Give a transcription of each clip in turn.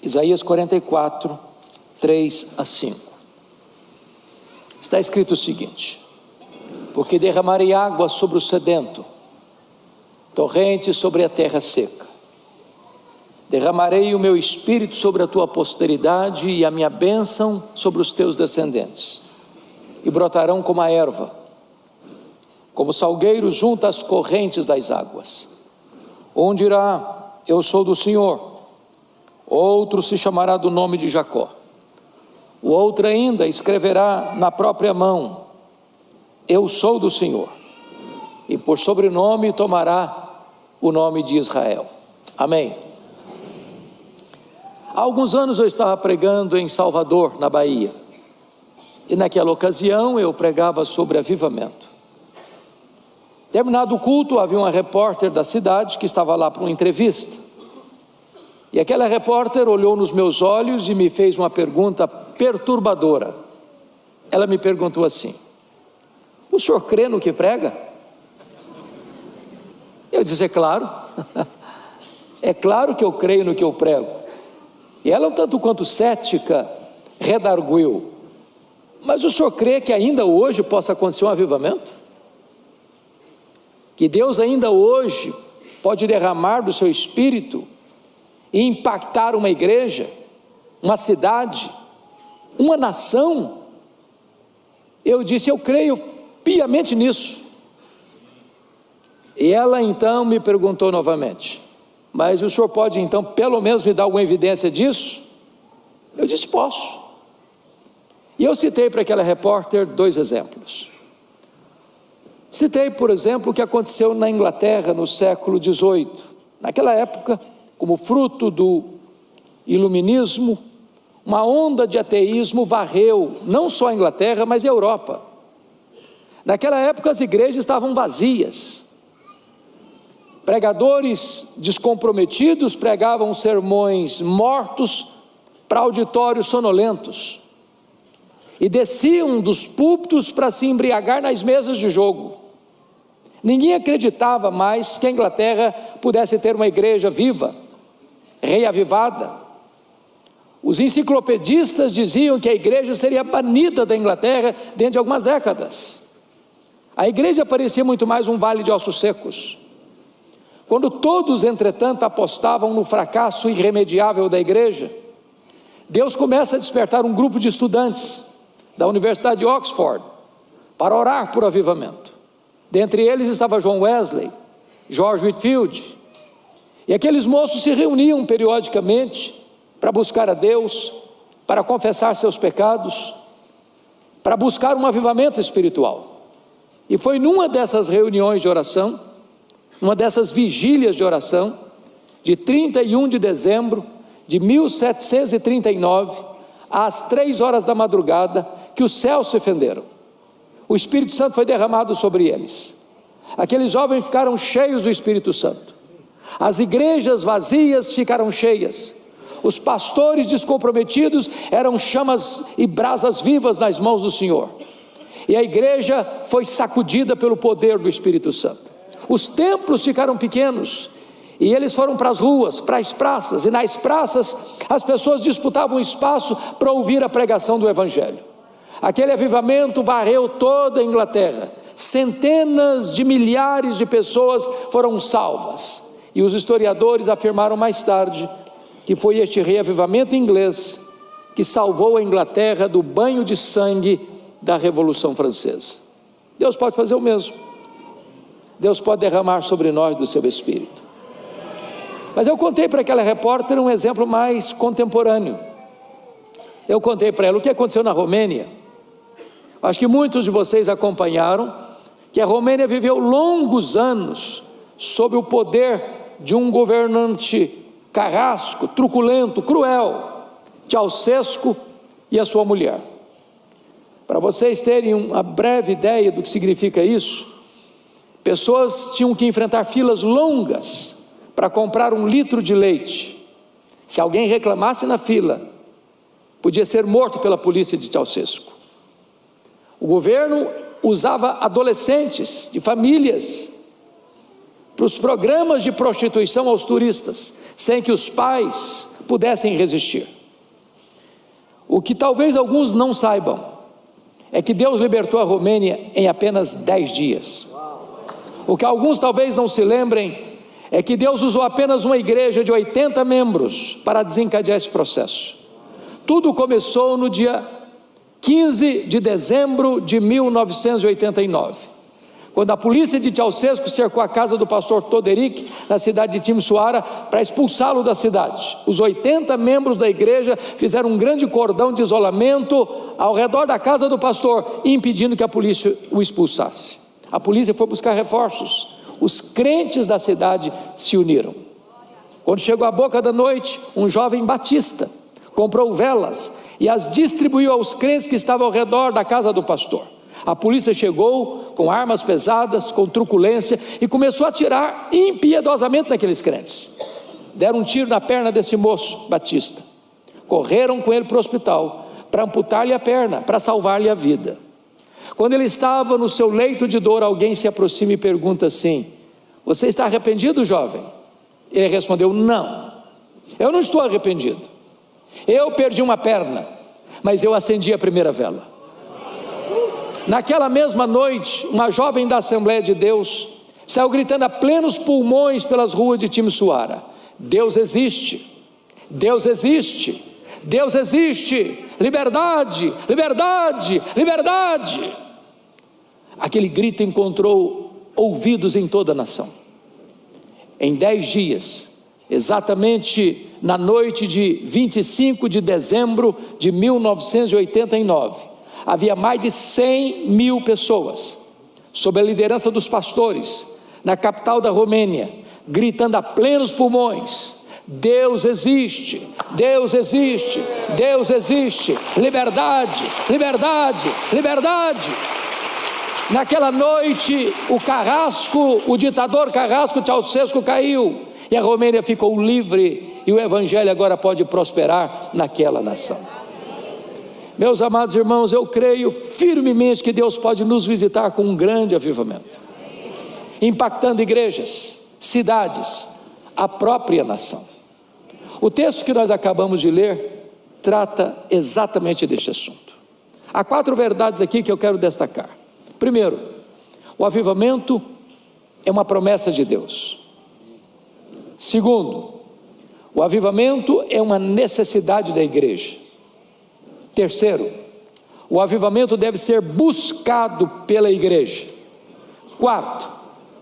Isaías 44, 3 a 5. Está escrito o seguinte: porque derramarei água sobre o sedento, torrentes sobre a terra seca. Derramarei o meu espírito sobre a tua posteridade e a minha bênção sobre os teus descendentes, e brotarão como a erva, como salgueiro junto às correntes das águas. Um dirá: eu sou do Senhor. Outro se chamará do nome de Jacó. O outro ainda escreverá na própria mão: eu sou do Senhor. E por sobrenome tomará o nome de Israel. Amém. Há alguns anos eu estava pregando em Salvador, na Bahia. E naquela ocasião eu pregava sobre avivamento. Terminado o culto, havia uma repórter da cidade que estava lá para uma entrevista. E aquela repórter olhou nos meus olhos e me fez uma pergunta perturbadora. Ela me perguntou assim: o senhor crê no que prega? Eu disse: é claro. É claro que eu creio no que eu prego. E ela, um tanto quanto cética, redarguiu: mas o senhor crê que ainda hoje possa acontecer um avivamento? Que Deus ainda hoje pode derramar do seu espírito e impactar uma igreja, uma cidade, uma nação? Eu disse: eu creio piamente nisso. E ela então me perguntou novamente: mas o senhor pode então pelo menos me dar alguma evidência disso? Eu disse: posso. E eu citei para aquela repórter 2 exemplos. Citei, por exemplo, o que aconteceu na Inglaterra no século XVIII. Naquela época, como fruto do iluminismo, uma onda de ateísmo varreu não só a Inglaterra, mas a Europa. Naquela época as igrejas estavam vazias. Pregadores descomprometidos pregavam sermões mortos para auditórios sonolentos e desciam dos púlpitos para se embriagar nas mesas de jogo. Ninguém acreditava mais que a Inglaterra pudesse ter uma igreja viva, reavivada. Os enciclopedistas diziam que a igreja seria banida da Inglaterra dentro de algumas décadas. A igreja parecia muito mais um vale de ossos secos. Quando todos, entretanto, apostavam no fracasso irremediável da igreja, Deus começa a despertar um grupo de estudantes da Universidade de Oxford para orar por avivamento. Dentre eles estava John Wesley, George Whitefield, e aqueles moços se reuniam periodicamente para buscar a Deus, para confessar seus pecados, para buscar um avivamento espiritual. E foi numa dessas reuniões de oração, numa dessas vigílias de oração, de 31 de dezembro de 1739, às 3 horas da madrugada, que os céus se fenderam. O Espírito Santo foi derramado sobre eles. Aqueles jovens ficaram cheios do Espírito Santo. As igrejas vazias ficaram cheias. Os pastores descomprometidos eram chamas e brasas vivas nas mãos do Senhor. E a igreja foi sacudida pelo poder do Espírito Santo. Os templos ficaram pequenos e eles foram para as ruas, para as praças, e nas praças as pessoas disputavam espaço para ouvir a pregação do Evangelho. Aquele avivamento varreu toda a Inglaterra. Centenas de milhares de pessoas foram salvas. E os historiadores afirmaram mais tarde que foi este reavivamento inglês que salvou a Inglaterra do banho de sangue da Revolução Francesa. Deus pode fazer o mesmo. Deus pode derramar sobre nós do seu Espírito. Mas eu contei para aquela repórter um exemplo mais contemporâneo. Eu contei para ela o que aconteceu na Romênia. Acho que muitos de vocês acompanharam que a Romênia viveu longos anos sob o poder de um governante carrasco, truculento, cruel, Ceausescu e a sua mulher. Para vocês terem uma breve ideia do que significa isso, pessoas tinham que enfrentar filas longas para comprar 1 litro de leite. Se alguém reclamasse na fila, podia ser morto pela polícia de Ceausescu. O governo usava adolescentes de famílias para os programas de prostituição aos turistas, sem que os pais pudessem resistir. O que talvez alguns não saibam é que Deus libertou a Romênia em apenas 10 dias. O que alguns talvez não se lembrem é que Deus usou apenas uma igreja de 80 membros para desencadear esse processo. Tudo começou no dia 15 de dezembro de 1989, quando a polícia de Ceausescu cercou a casa do pastor Toderic, na cidade de Timisoara, para expulsá-lo da cidade. Os 80 membros da igreja fizeram um grande cordão de isolamento ao redor da casa do pastor, impedindo que a polícia o expulsasse. A polícia foi buscar reforços. Os crentes da cidade se uniram. Quando chegou a boca da noite, um jovem batista comprou velas e as distribuiu aos crentes que estavam ao redor da casa do pastor. A polícia chegou com armas pesadas, com truculência, e começou a atirar impiedosamente naqueles crentes. Deram um tiro na perna desse moço batista, correram com ele para o hospital para amputar-lhe a perna, para salvar-lhe a vida. Quando ele estava no seu leito de dor, alguém se aproxima e pergunta assim: você está arrependido, jovem? Ele respondeu: não, eu não estou arrependido. Eu perdi uma perna, mas eu acendi a primeira vela. Naquela mesma noite, uma jovem da Assembleia de Deus saiu gritando a plenos pulmões pelas ruas de Timisoara: Deus existe, Deus existe, Deus existe, liberdade, liberdade, liberdade. Aquele grito encontrou ouvidos em toda a nação. Em 10 dias, exatamente na noite de 25 de dezembro de 1989, havia mais de 100 mil pessoas, sob a liderança dos pastores, na capital da Romênia, gritando a plenos pulmões: Deus existe, Deus existe, Deus existe, liberdade, liberdade, liberdade. Naquela noite, o ditador Carrasco Ceausescu caiu, e a Romênia ficou livre, e o evangelho agora pode prosperar naquela nação. Meus amados irmãos, eu creio firmemente que Deus pode nos visitar com um grande avivamento, impactando igrejas, cidades, a própria nação. O texto que nós acabamos de ler trata exatamente deste assunto. Há 4 verdades aqui que eu quero destacar. Primeiro, o avivamento é uma promessa de Deus. Segundo, o avivamento é uma necessidade da igreja. Terceiro, o avivamento deve ser buscado pela igreja. Quarto,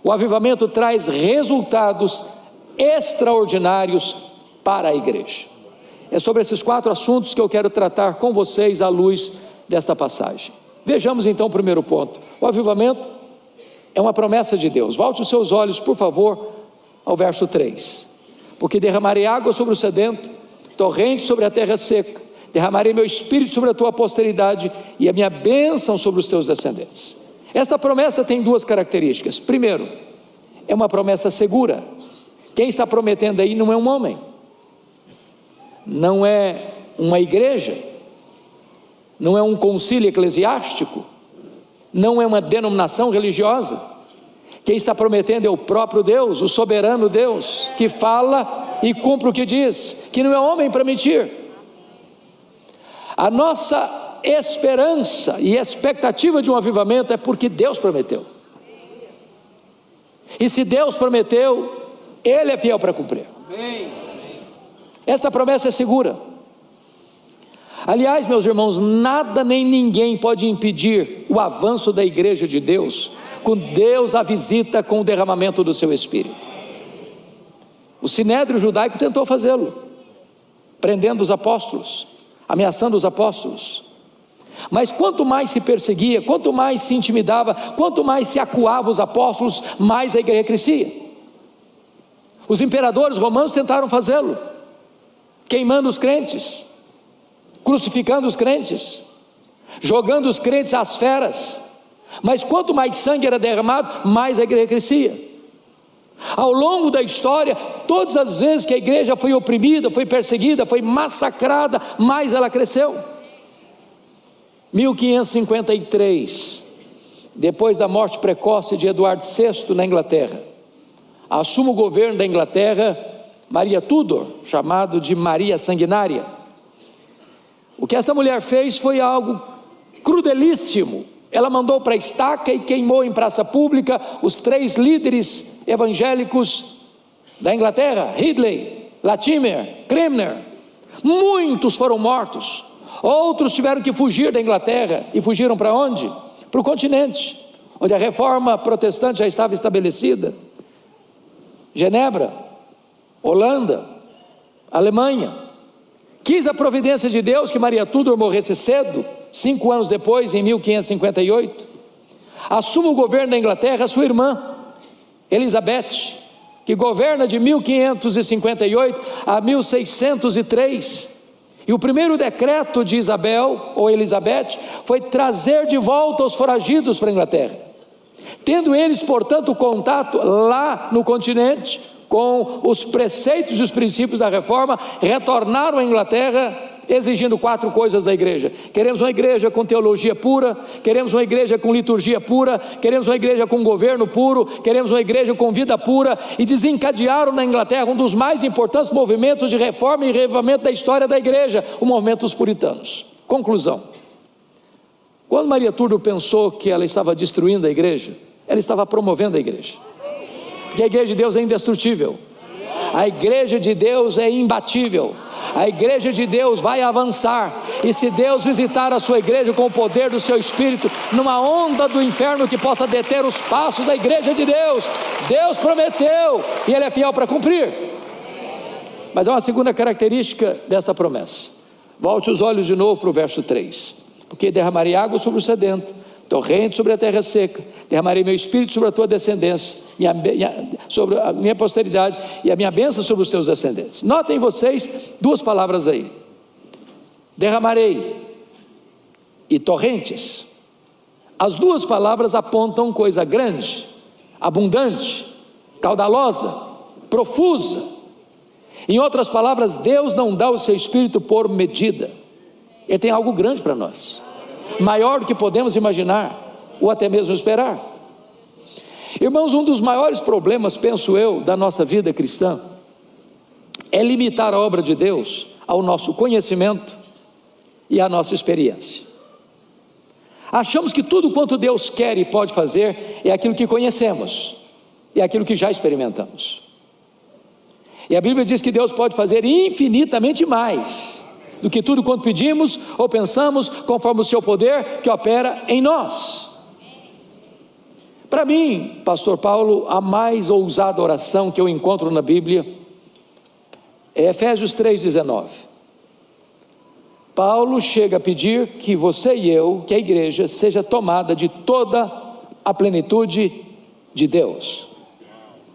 o avivamento traz resultados extraordinários para a igreja. É sobre esses 4 assuntos que eu quero tratar com vocês à luz desta passagem. Vejamos então o primeiro ponto. O avivamento é uma promessa de Deus. Volte os seus olhos, por favor, ao verso 3. Porque derramarei água sobre o sedento, torrente sobre a terra seca, derramarei meu espírito sobre a tua posteridade e a minha bênção sobre os teus descendentes. Esta promessa tem 2 características. Primeiro, é uma promessa segura. Quem está prometendo aí não é um homem, não é uma igreja, não é um concílio eclesiástico, não é uma denominação religiosa. Quem está prometendo é o próprio Deus, o soberano Deus, que fala e cumpre o que diz, que não é homem para mentir. A nossa esperança e expectativa de um avivamento é porque Deus prometeu. E se Deus prometeu, Ele é fiel para cumprir. Esta promessa é segura. Aliás, meus irmãos, nada nem ninguém pode impedir o avanço da igreja de Deus, quando Deus a visita com o derramamento do seu Espírito. O sinédrio judaico tentou fazê-lo, prendendo os apóstolos, ameaçando os apóstolos. Mas quanto mais se perseguia, quanto mais se intimidava, quanto mais se acuava os apóstolos, mais a igreja crescia. Os imperadores romanos tentaram fazê-lo, queimando os crentes, crucificando os crentes, jogando os crentes às feras. Mas quanto mais sangue era derramado, mais a igreja crescia. Ao longo da história, todas as vezes que a igreja foi oprimida, foi perseguida, foi massacrada, mais ela cresceu. 1553, depois da morte precoce de Eduardo VI na Inglaterra, assume o governo da Inglaterra Maria Tudor, chamado de Maria Sanguinária. O que esta mulher fez foi algo crudelíssimo. Ela mandou para a estaca e queimou em praça pública os 3 líderes evangélicos da Inglaterra: Ridley, Latimer, Cranmer. Muitos foram mortos. Outros tiveram que fugir da Inglaterra. E fugiram para onde? Para o continente, onde a reforma protestante já estava estabelecida. Genebra, Holanda, Alemanha. Quis a providência de Deus que Maria Tudor morresse cedo, 5 anos depois, em 1558. Assume o governo da Inglaterra sua irmã, Elizabeth, que governa de 1558 a 1603. E o primeiro decreto de Isabel, ou Elizabeth, foi trazer de volta os foragidos para a Inglaterra. Tendo eles, portanto, contato lá no continente com os preceitos e os princípios da reforma, retornaram à Inglaterra exigindo 4 coisas da igreja: queremos uma igreja com teologia pura, queremos uma igreja com liturgia pura, queremos uma igreja com governo puro, queremos uma igreja com vida pura. E desencadearam na Inglaterra um dos mais importantes movimentos de reforma e reavivamento da história da igreja, o movimento dos puritanos. Conclusão: quando Maria Tudor pensou que ela estava destruindo a igreja, ela estava promovendo a igreja, porque a igreja de Deus é indestrutível, a igreja de Deus é imbatível, a igreja de Deus vai avançar. E se Deus visitar a sua igreja com o poder do seu Espírito, numa onda do inferno que possa deter os passos da igreja de Deus, Deus prometeu e Ele é fiel para cumprir. Mas há uma segunda característica desta promessa. Volte os olhos de novo para o verso 3: porque derramarei água sobre o sedento, torrente sobre a terra seca, derramarei meu espírito sobre a tua descendência, sobre a minha posteridade, e a minha bênção sobre os teus descendentes. Notem vocês 2 palavras aí: derramarei e torrentes. As 2 palavras apontam coisa grande, abundante, caudalosa, profusa. Em outras palavras, Deus não dá o seu espírito por medida. Ele tem algo grande para nós, maior do que podemos imaginar ou até mesmo esperar. Irmãos, um dos maiores problemas, penso eu, da nossa vida cristã é limitar a obra de Deus ao nosso conhecimento e à nossa experiência. Achamos que tudo quanto Deus quer e pode fazer é aquilo que conhecemos, é aquilo que já experimentamos. E a Bíblia diz que Deus pode fazer infinitamente mais do que tudo quanto pedimos ou pensamos, conforme o seu poder que opera em nós. Para mim, pastor Paulo, a mais ousada oração que eu encontro na Bíblia é Efésios 3,19. Paulo chega a pedir que você e eu, que a igreja, seja tomada de toda a plenitude de Deus.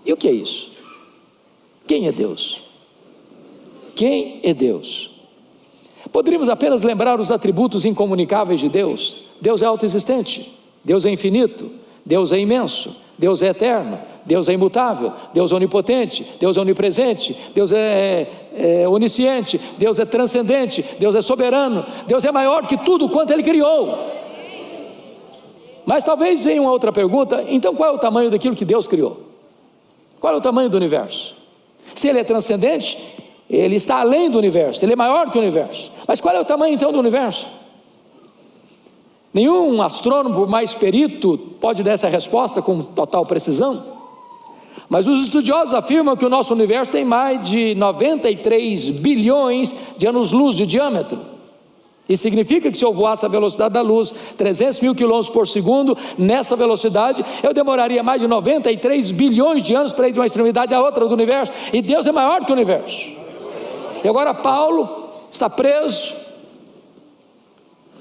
E o que é isso? Quem é Deus? Quem é Deus? Poderíamos apenas lembrar os atributos incomunicáveis de Deus. Deus é autoexistente, Deus é infinito, Deus é imenso, Deus é eterno, Deus é imutável, Deus é onipotente, Deus é onipresente, Deus é onisciente, Deus é transcendente, Deus é soberano, Deus é maior que tudo quanto Ele criou. Mas talvez venha uma outra pergunta: então qual é o tamanho daquilo que Deus criou? Qual é o tamanho do universo? Se Ele é transcendente, Ele está além do universo, Ele é maior que o universo. Mas qual é o tamanho então do universo? Nenhum astrônomo, por mais perito, pode dar essa resposta com total precisão. Mas os estudiosos afirmam que o nosso universo tem mais de 93 bilhões de anos-luz de diâmetro. Isso significa que se eu voasse a velocidade da luz, 300 mil quilômetros por segundo, nessa velocidade, eu demoraria mais de 93 bilhões de anos para ir de uma extremidade à outra do universo. E Deus é maior que o universo. E agora Paulo está preso,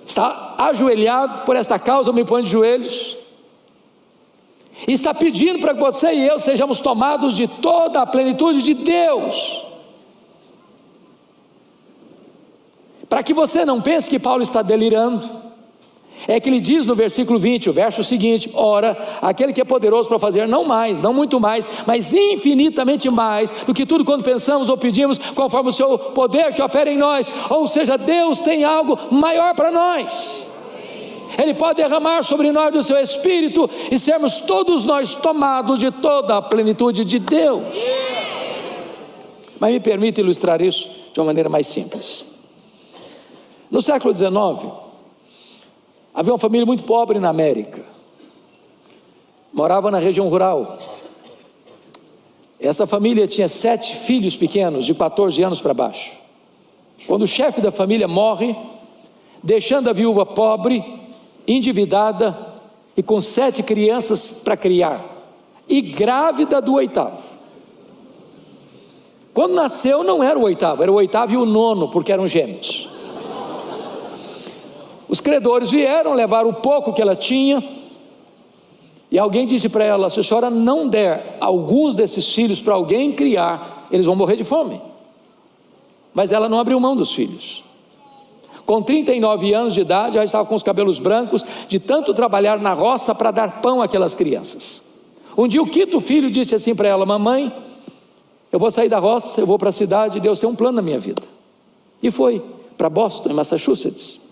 está ajoelhado, por esta causa eu me ponho de joelhos, e está pedindo para que você e eu sejamos tomados de toda a plenitude de Deus. Para que você não pense que Paulo está delirando, é que ele diz no versículo 20, o verso seguinte: ora, aquele que é poderoso para fazer não mais, não muito mais, mas infinitamente mais do que tudo quanto pensamos ou pedimos, conforme o seu poder que opera em nós. Ou seja, Deus tem algo maior para nós. Ele pode derramar sobre nós do seu Espírito e sermos todos nós tomados de toda a plenitude de Deus. Mas me permita ilustrar isso de uma maneira mais simples. No século XIX, havia uma família muito pobre na América. Morava na região rural. Essa família tinha 7 filhos pequenos, de 14 anos para baixo. Quando o chefe da família morre, deixando a viúva pobre, endividada e com 7 crianças para criar, e grávida do 8º. Quando nasceu não era o 8º, era o 8º e o 9º, porque eram gêmeos. Os credores vieram, levaram o pouco que ela tinha, e alguém disse para ela: se a senhora não der alguns desses filhos para alguém criar, eles vão morrer de fome. Mas ela não abriu mão dos filhos. Com 39 anos de idade, já estava com os cabelos brancos, de tanto trabalhar na roça para dar pão àquelas crianças. Um dia o 5º filho disse assim para ela: mamãe, eu vou sair da roça, eu vou para a cidade, Deus tem um plano na minha vida. E foi para Boston, em Massachusetts.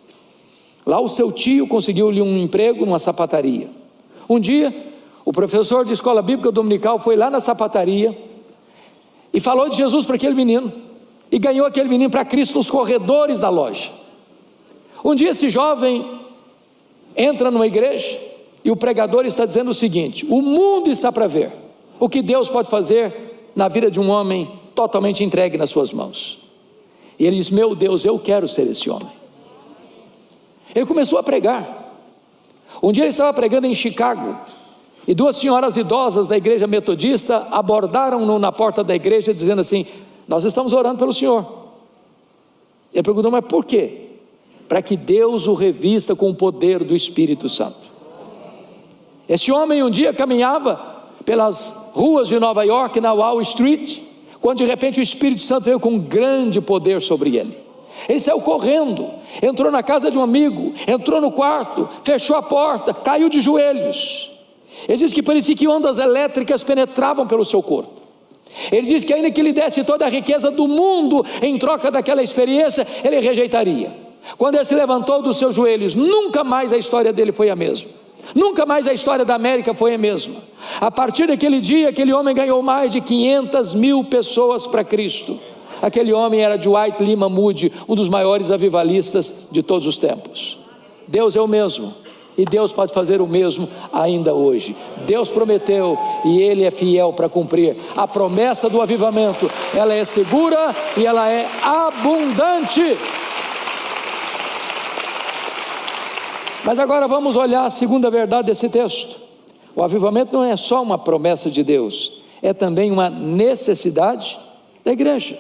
Lá o seu tio conseguiu-lhe um emprego numa sapataria. Um dia, o professor de escola bíblica dominical foi lá na sapataria e falou de Jesus para aquele menino, e ganhou aquele menino para Cristo nos corredores da loja. Um dia esse jovem entra numa igreja e o pregador está dizendo o seguinte: o mundo está para ver o que Deus pode fazer na vida de um homem totalmente entregue nas suas mãos. E ele diz: meu Deus, eu quero ser esse homem. Ele começou a pregar. Um dia ele estava pregando em Chicago, e 2 senhoras idosas da igreja metodista abordaram-no na porta da igreja dizendo assim: nós estamos orando pelo senhor. Ele perguntou: mas por quê? Para que Deus o revista com o poder do Espírito Santo. Esse homem um dia caminhava pelas ruas de Nova York, na Wall Street, quando de repente o Espírito Santo veio com um grande poder sobre ele. Ele saiu correndo, entrou na casa de um amigo, entrou no quarto, fechou a porta, caiu de joelhos. Ele diz que parecia que ondas elétricas penetravam pelo seu corpo. Ele diz que ainda que lhe desse toda a riqueza do mundo em troca daquela experiência, ele rejeitaria. Quando ele se levantou dos seus joelhos, nunca mais a história dele foi a mesma. Nunca mais a história da América foi a mesma. A partir daquele dia, aquele homem ganhou mais de 500.000 pessoas para Cristo. Aquele homem era Dwight Lyman Moody, um dos maiores avivalistas de todos os tempos. Deus é o mesmo, e Deus pode fazer o mesmo ainda hoje. Deus prometeu e Ele é fiel para cumprir. A promessa do avivamento, ela é segura e ela é abundante. Mas agora vamos olhar a segunda verdade desse texto. O avivamento não é só uma promessa de Deus, é também uma necessidade da igreja.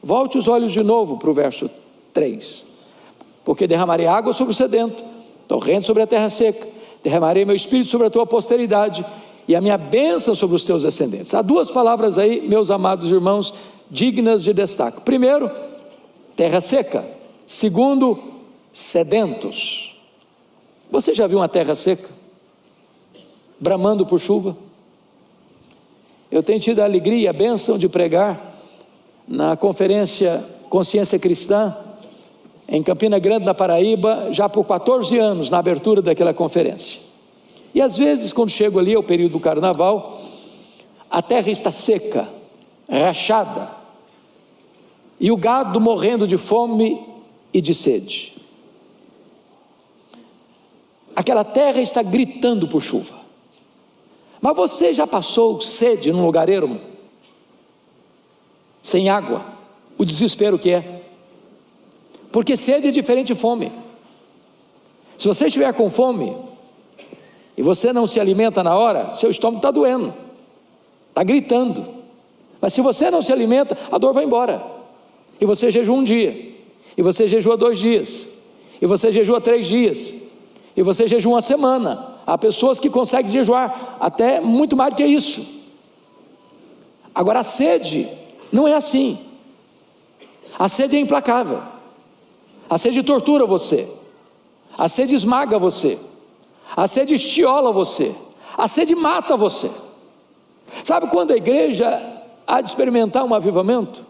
Volte os olhos de novo para o verso 3. Porque derramarei água sobre o sedento, torrente sobre a terra seca, derramarei meu espírito sobre a tua posteridade e a minha bênção sobre os teus descendentes. Há 2 palavras aí, meus amados irmãos, dignas de destaque. Primeiro, terra seca. Segundo, sedentos. Você já viu uma terra seca bramando por chuva? Eu tenho tido a alegria e a bênção de pregar na conferência Consciência Cristã, em Campina Grande, na Paraíba, já por 14 anos, na abertura daquela conferência. E às vezes, quando chego ali, ao período do carnaval, a terra está seca, rachada, e o gado morrendo de fome e de sede. Aquela terra está gritando por chuva. Mas você já passou sede num lugar ermo? Sem água? O desespero que é. Porque sede é diferente de fome. Se você estiver com fome e você não se alimenta na hora, seu estômago está doendo, está gritando. Mas se você não se alimenta, a dor vai embora. E você jejua um dia, e você jejua 2 dias, e você jejua 3 dias, e você jejua uma semana. Há pessoas que conseguem jejuar até muito mais do que isso. Agora a sede não é assim. A sede é implacável. A sede tortura você. A sede esmaga você. A sede estiola você. A sede mata você. Sabe quando a igreja há de experimentar um avivamento?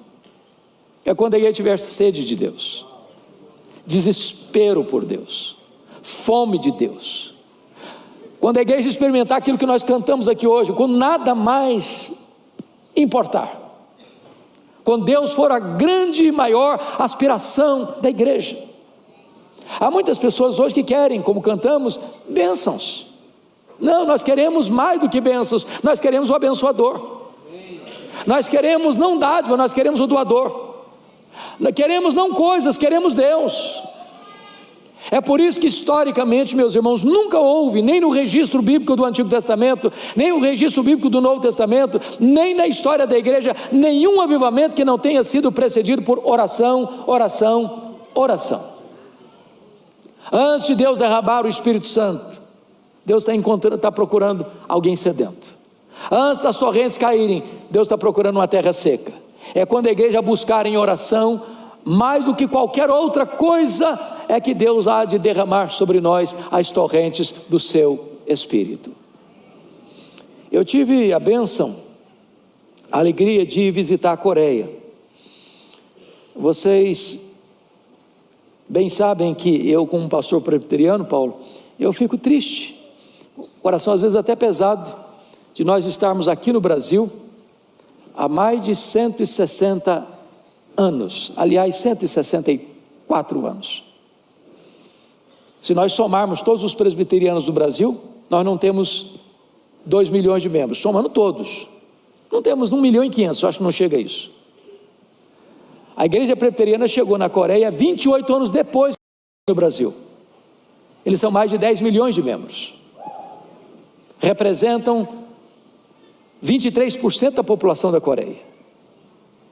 É quando a igreja tiver sede de Deus, desespero por Deus, fome de Deus. Quando a igreja experimentar aquilo que nós cantamos aqui hoje, quando nada mais importar, quando Deus for a grande e maior aspiração da igreja. Há muitas pessoas hoje que querem, como cantamos, bênçãos. Não, nós queremos mais do que bênçãos, nós queremos o abençoador. Nós queremos não dádiva, nós queremos o doador. Nós queremos não coisas, queremos Deus. É por isso que historicamente, meus irmãos, nunca houve, nem no registro bíblico do Antigo Testamento, nem no registro bíblico do Novo Testamento, nem na história da igreja, nenhum avivamento que não tenha sido precedido por oração, oração, oração. Antes de Deus derramar o Espírito Santo, Deus está procurando alguém sedento. Antes das torrentes caírem, Deus está procurando uma terra seca. É quando a igreja buscar em oração, mais do que qualquer outra coisa, é que Deus há de derramar sobre nós as torrentes do seu Espírito. Eu tive a bênção, a alegria de visitar a Coreia. Vocês bem sabem que eu, como pastor presbiteriano, Paulo, eu fico triste, o coração às vezes até pesado, de nós estarmos aqui no Brasil há mais de 160 anos, aliás 164 anos. Se nós somarmos todos os presbiterianos do Brasil, nós não temos 2 milhões de membros, somando todos, não temos 1.500.000, acho que não chega a isso. A igreja presbiteriana chegou na Coreia 28 anos depois do Brasil. Eles são mais de 10 milhões de membros, representam 23% da população da Coreia.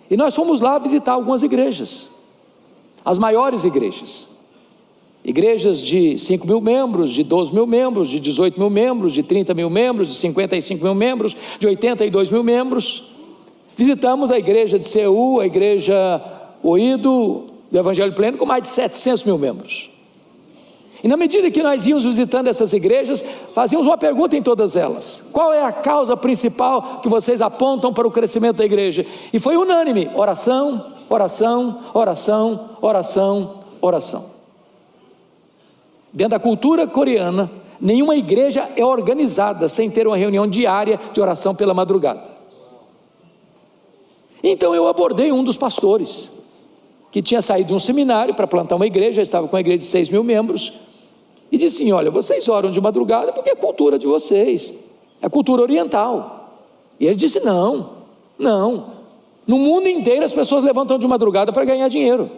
E nós fomos lá visitar algumas igrejas, as maiores igrejas, igrejas de 5 mil membros, de 12 mil membros, de 18 mil membros, de 30 mil membros, de 55 mil membros, de 82 mil membros. Visitamos a igreja de Seul, a igreja Oído do Evangelho Pleno, com mais de 700 mil membros. E na medida que nós íamos visitando essas igrejas, fazíamos uma pergunta em todas elas: qual é a causa principal que vocês apontam para o crescimento da igreja? E foi unânime: oração, oração, oração, oração, oração. Dentro da cultura coreana, nenhuma igreja é organizada sem ter uma reunião diária de oração pela madrugada. Então eu abordei um dos pastores, que tinha saído de um seminário para plantar uma igreja, estava com uma igreja de 6 mil membros, e disse assim: olha, vocês oram de madrugada porque é cultura de vocês, é cultura oriental. E ele disse: não, no mundo inteiro as pessoas levantam de madrugada para ganhar dinheiro.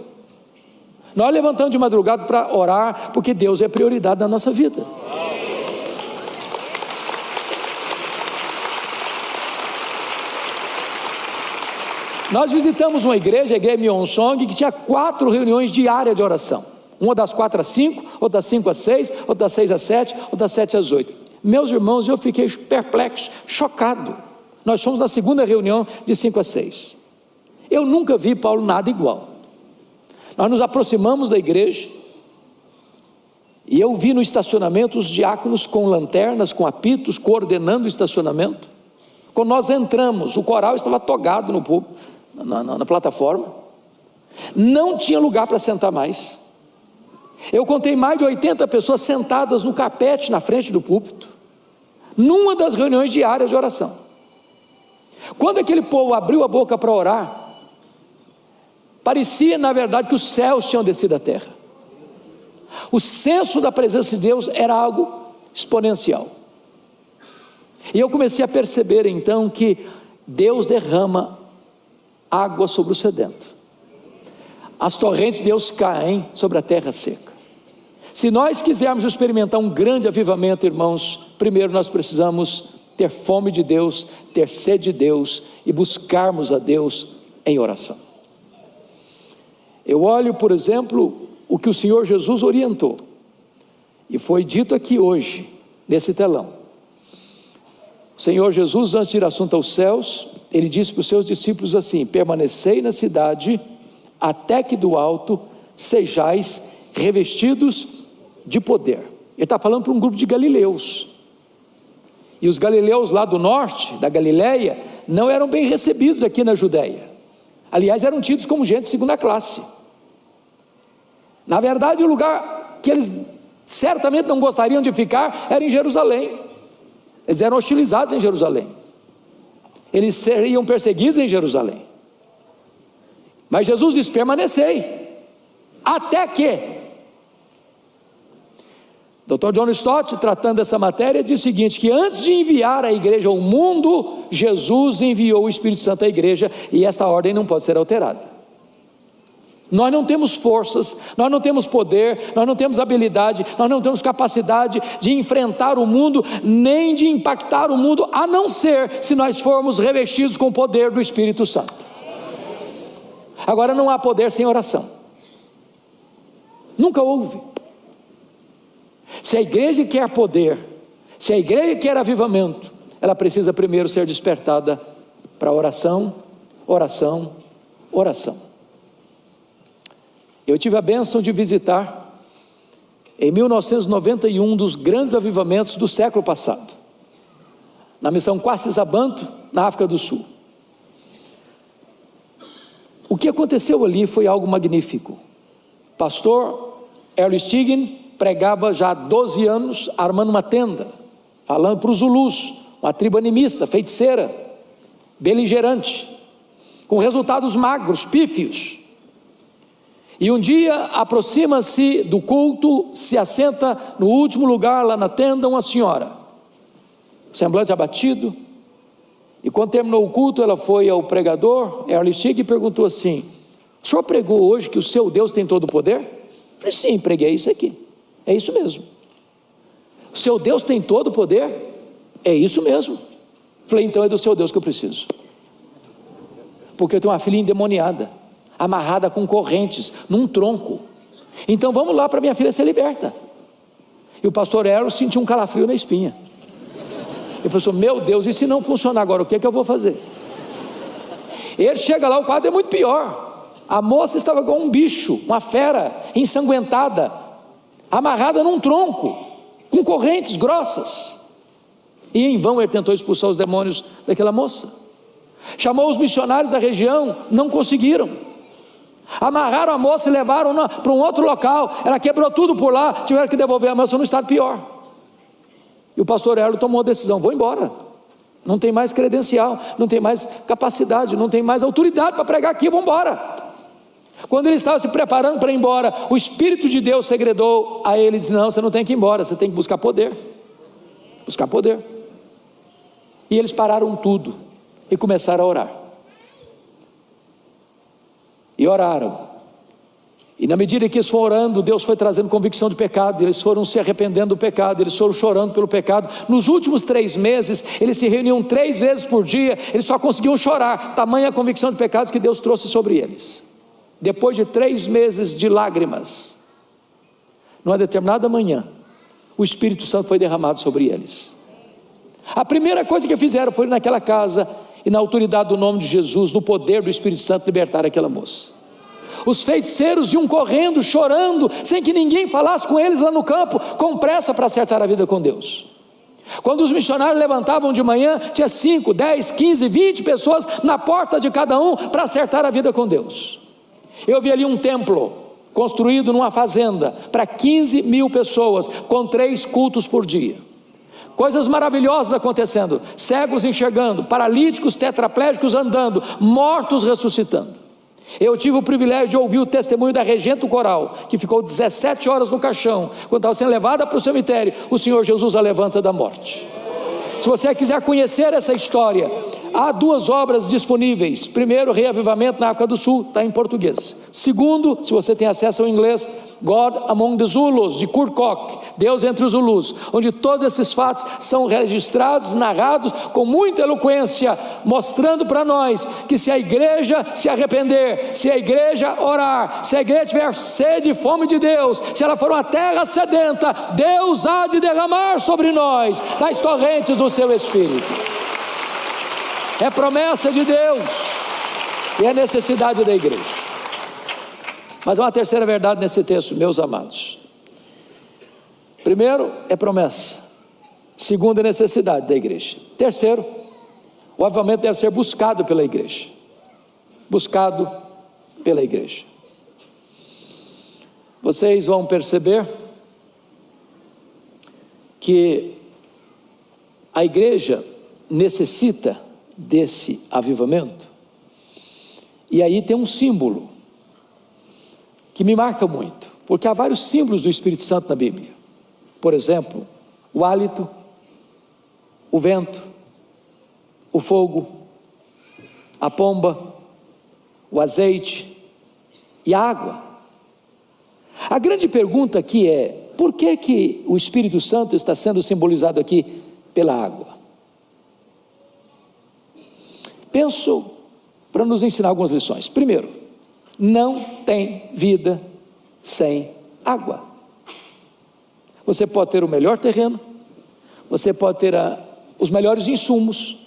Nós levantamos de madrugada para orar, porque Deus é prioridade na nossa vida. Nós visitamos uma igreja, a igreja Myeonsong, que tinha 4 reuniões diárias de oração. Uma das 4 às 5, outra das 5 às 6, outra das 6 às 7, outra das 7 às 8. Meus irmãos, eu fiquei perplexo, chocado. Nós fomos na segunda reunião de 5 às 6. Eu nunca vi, Paulo, nada igual. Nós nos aproximamos da igreja, e eu vi no estacionamento os diáconos com lanternas, com apitos, coordenando o estacionamento. Quando nós entramos, o coral estava togado no púlpito, na plataforma, não tinha lugar para sentar mais. Eu contei mais de 80 pessoas sentadas no carpete na frente do púlpito, numa das reuniões diárias de oração. Quando aquele povo abriu a boca para orar, parecia na verdade que os céus tinham descido à terra. O senso da presença de Deus era algo exponencial. E eu comecei a perceber então que Deus derrama água sobre o sedento. As torrentes de Deus caem sobre a terra seca. Se nós quisermos experimentar um grande avivamento, irmãos, primeiro nós precisamos ter fome de Deus, ter sede de Deus e buscarmos a Deus em oração. Eu olho, por exemplo, o que o Senhor Jesus orientou, e foi dito aqui hoje, nesse telão. O Senhor Jesus, antes de ir assunto aos céus, ele disse para os seus discípulos assim: permanecei na cidade, até que do alto sejais revestidos de poder. Ele está falando para um grupo de galileus, e os galileus lá do norte, da Galileia, não eram bem recebidos aqui na Judéia. Aliás, eram tidos como gente de segunda classe. Na verdade, o lugar que eles certamente não gostariam de ficar era em Jerusalém. Eles eram hostilizados em Jerusalém, eles seriam perseguidos em Jerusalém. Mas Jesus diz: permanecei, até que. Dr. John Stott, tratando dessa matéria, diz o seguinte: que antes de enviar a igreja ao mundo, Jesus enviou o Espírito Santo à igreja, e esta ordem não pode ser alterada. Nós não temos forças, nós não temos poder, nós não temos habilidade, nós não temos capacidade de enfrentar o mundo, nem de impactar o mundo, a não ser se nós formos revestidos com o poder do Espírito Santo. Agora, não há poder sem oração. Nunca houve. Se a igreja quer poder, se a igreja quer avivamento, ela precisa primeiro ser despertada para oração, oração, oração. Eu tive a bênção de visitar, em 1991, um dos grandes avivamentos do século passado, na missão Quacis-Abanto, na África do Sul. O que aconteceu ali foi algo magnífico. Pastor Earl Stiggin pregava já há 12 anos, armando uma tenda, falando para os Zulus, uma tribo animista, feiticeira, beligerante, com resultados magros, pífios. E um dia aproxima-se do culto, se assenta no último lugar lá na tenda uma senhora, semblante abatido, e quando terminou o culto, ela foi ao pregador, Earl Stiggin, e perguntou assim: o senhor pregou hoje que o seu Deus tem todo o poder? Eu falei: sim, preguei isso aqui, é isso mesmo. O seu Deus tem todo o poder? É isso mesmo. Eu falei: então é do seu Deus que eu preciso, porque eu tenho uma filha endemoniada, amarrada com correntes, num tronco. Então vamos lá para minha filha ser liberta. E o pastor Eros sentiu um calafrio na espinha. Ele pensou: meu Deus, e se não funcionar agora, o que é que eu vou fazer? Ele chega lá, o quadro é muito pior. A moça estava com um bicho, uma fera, ensanguentada, amarrada num tronco, com correntes grossas. E em vão ele tentou expulsar os demônios daquela moça. Chamou os missionários da região, não conseguiram. Amarraram a moça e levaram para um outro local. Ela quebrou tudo por lá, tiveram que devolver a moça num estado pior. E o pastor Erlo tomou a decisão: vou embora, não tem mais credencial, não tem mais capacidade, não tem mais autoridade para pregar aqui, vou embora. Quando ele estava se preparando para ir embora, o Espírito de Deus segredou a ele e disse: não, você não tem que ir embora, você tem que buscar poder. Buscar poder. E eles pararam tudo e começaram a orar. E oraram, e na medida que eles foram orando, Deus foi trazendo convicção de pecado, eles foram se arrependendo do pecado, eles foram chorando pelo pecado. Nos últimos 3 meses, eles se reuniam 3 vezes por dia, eles só conseguiam chorar, tamanha a convicção de pecados que Deus trouxe sobre eles. Depois de 3 meses de lágrimas, numa determinada manhã, o Espírito Santo foi derramado sobre eles. A primeira coisa que fizeram foi ir naquela casa, e na autoridade do nome de Jesus, no poder do Espírito Santo, libertar aquela moça. Os feiticeiros iam correndo, chorando, sem que ninguém falasse com eles lá no campo, com pressa para acertar a vida com Deus. Quando os missionários levantavam de manhã, tinha 5, 10, 15, 20 pessoas na porta de cada um para acertar a vida com Deus. Eu vi ali um templo construído numa fazenda para 15 mil pessoas, com 3 cultos por dia. Coisas maravilhosas acontecendo, cegos enxergando, paralíticos, tetraplégicos andando, mortos ressuscitando. Eu tive o privilégio de ouvir o testemunho da regente do coral, que ficou 17 horas no caixão, quando estava sendo levada para o cemitério. O Senhor Jesus a levanta da morte. Se você quiser conhecer essa história, há 2 obras disponíveis. Primeiro, Reavivamento na África do Sul, está em português. Segundo, se você tem acesso ao inglês, God Among the Zulus, de Kurt Koch, Deus entre os Zulus, onde todos esses fatos são registrados, narrados com muita eloquência, mostrando para nós que se a igreja se arrepender, se a igreja orar, se a igreja tiver sede e fome de Deus, se ela for uma terra sedenta, Deus há de derramar sobre nós as torrentes do seu Espírito. É promessa de Deus e é necessidade da igreja. Mas há uma terceira verdade nesse texto, meus amados. Primeiro, é promessa. Segundo, é necessidade da igreja. Terceiro, o avivamento deve ser buscado pela igreja. Buscado pela igreja. Vocês vão perceber que a igreja necessita desse avivamento. E aí tem um símbolo que me marca muito, porque há vários símbolos do Espírito Santo na Bíblia. Por exemplo, o hálito, o vento, o fogo, a pomba, o azeite e a água. A grande pergunta aqui é: por que o Espírito Santo está sendo simbolizado aqui pela água? Penso para nos ensinar algumas lições. Primeiro, não tem vida sem água. Você pode ter o melhor terreno, você pode ter os melhores insumos,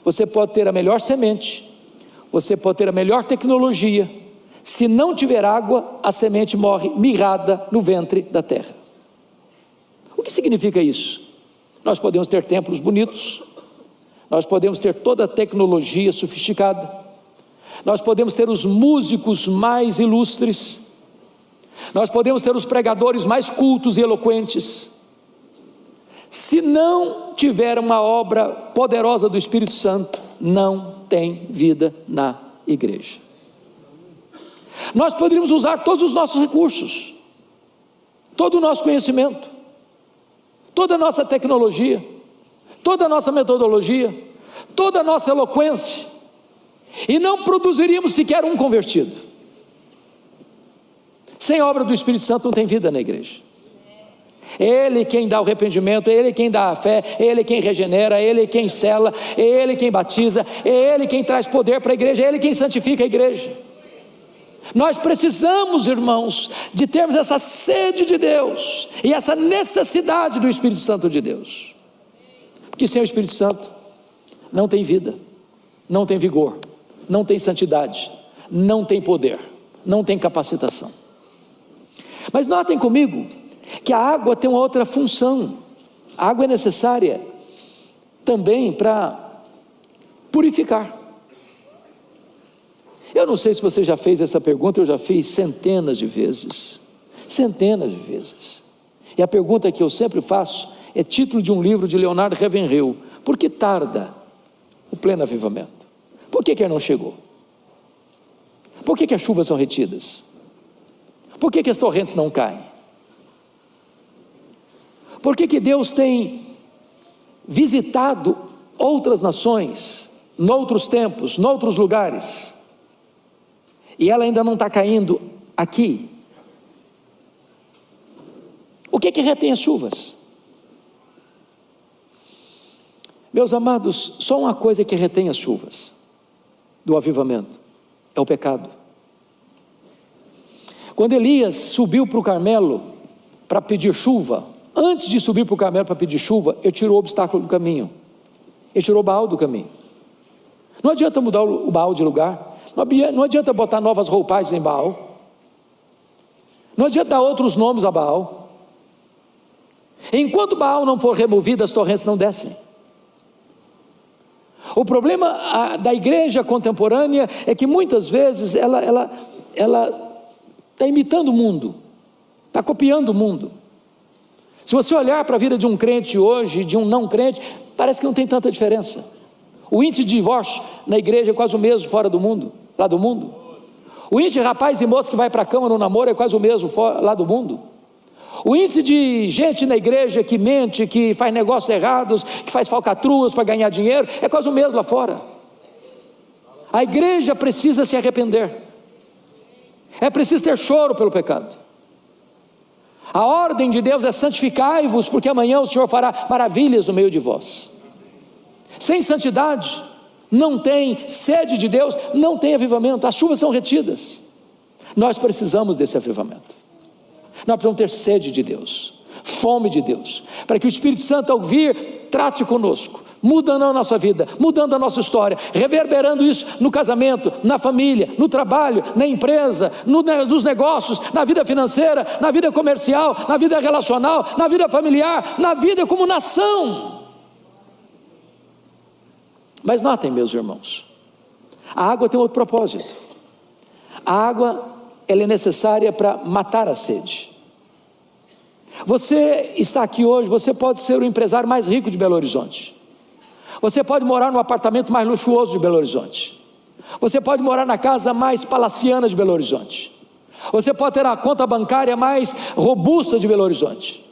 você pode ter a melhor semente, você pode ter a melhor tecnologia. Se não tiver água, a semente morre mirrada no ventre da terra. O que significa isso? Nós podemos ter templos bonitos, nós podemos ter toda a tecnologia sofisticada, nós podemos ter os músicos mais ilustres, nós podemos ter os pregadores mais cultos e eloquentes. Se não tiver uma obra poderosa do Espírito Santo, não tem vida na igreja. Nós poderíamos usar todos os nossos recursos, todo o nosso conhecimento, toda a nossa tecnologia, toda a nossa metodologia, toda a nossa eloquência, e não produziríamos sequer um convertido. Sem a obra do Espírito Santo não tem vida na igreja. É Ele quem dá o arrependimento, é Ele quem dá a fé, é Ele quem regenera, é Ele quem sela, é Ele quem batiza, é Ele quem traz poder para a igreja, é Ele quem santifica a igreja. Nós precisamos, irmãos, de termos essa sede de Deus e essa necessidade do Espírito Santo de Deus, porque sem o Espírito Santo não tem vida, não tem vigor, não tem santidade, não tem poder, não tem capacitação. Mas notem comigo que a água tem uma outra função. A água é necessária também para purificar. Eu não sei se você já fez essa pergunta, eu já fiz centenas de vezes. E a pergunta que eu sempre faço é título de um livro de Leonardo Ravenhill: por que tarda o pleno avivamento? Por que ele não chegou? Por que as chuvas são retidas? Por que as torrentes não caem? Por que Deus tem visitado outras nações, noutros tempos, noutros lugares, e ela ainda não está caindo aqui? O que retém as chuvas? Meus amados, só uma coisa que retém as chuvas do avivamento: é o pecado. Quando Elias subiu para o Carmelo para pedir chuva, antes de subir para o Carmelo para pedir chuva, ele tirou o obstáculo do caminho, ele tirou o Baal do caminho. Não adianta mudar o Baal de lugar, não adianta botar novas roupagens em Baal, não adianta dar outros nomes a Baal. Enquanto Baal não for removido, as torrentes não descem. O problema da igreja contemporânea é que muitas vezes ela está imitando o mundo, está copiando o mundo. Se você olhar para a vida de um crente hoje, de um não crente, parece que não tem tanta diferença. O índice de divórcio na igreja é quase o mesmo fora do mundo, lá do mundo. O índice de rapaz e moça que vai para a cama no namoro é quase o mesmo lá do mundo. O índice de gente na igreja que mente, que faz negócios errados, que faz falcatruas para ganhar dinheiro, é quase o mesmo lá fora. A igreja precisa se arrepender, é preciso ter choro pelo pecado. A ordem de Deus é: santificai-vos, porque amanhã o Senhor fará maravilhas no meio de vós. Sem santidade não tem sede de Deus, não tem avivamento, as chuvas são retidas. Nós precisamos desse avivamento. Nós precisamos ter sede de Deus, fome de Deus, para que o Espírito Santo, ao vir, trate conosco, mudando a nossa vida, mudando a nossa história, reverberando isso no casamento, na família, no trabalho, na empresa, nos negócios, na vida financeira, na vida comercial, na vida relacional, na vida familiar, na vida como nação. Mas notem, meus irmãos, a água tem outro propósito. A água, ela é necessária para matar a sede. Você está aqui hoje, você pode ser o empresário mais rico de Belo Horizonte, você pode morar no apartamento mais luxuoso de Belo Horizonte, Você pode morar na casa mais palaciana de Belo Horizonte. Você pode ter a conta bancária mais robusta de Belo Horizonte.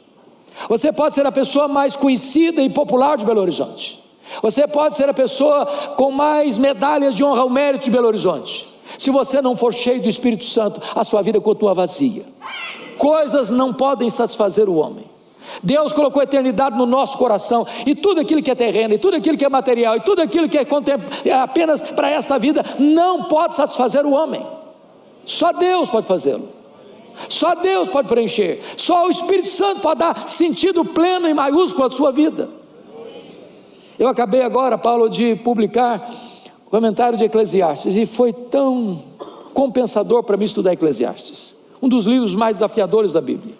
Você pode ser a pessoa mais conhecida e popular de Belo Horizonte. Você pode ser a pessoa com mais medalhas de honra ao mérito de Belo Horizonte. Se você não for cheio do Espírito Santo, a sua vida continua vazia. Coisas não podem satisfazer o homem. Deus colocou a eternidade no nosso coração, e tudo aquilo que é terreno, e tudo aquilo que é material, e tudo aquilo que é apenas para esta vida, não pode satisfazer o homem. Só Deus pode fazê-lo. Só Deus pode preencher. Só o Espírito Santo pode dar sentido pleno e maiúsculo à sua vida. Eu acabei agora, Paulo, de publicar o comentário de Eclesiastes, e foi tão compensador para mim estudar Eclesiastes, um dos livros mais desafiadores da Bíblia.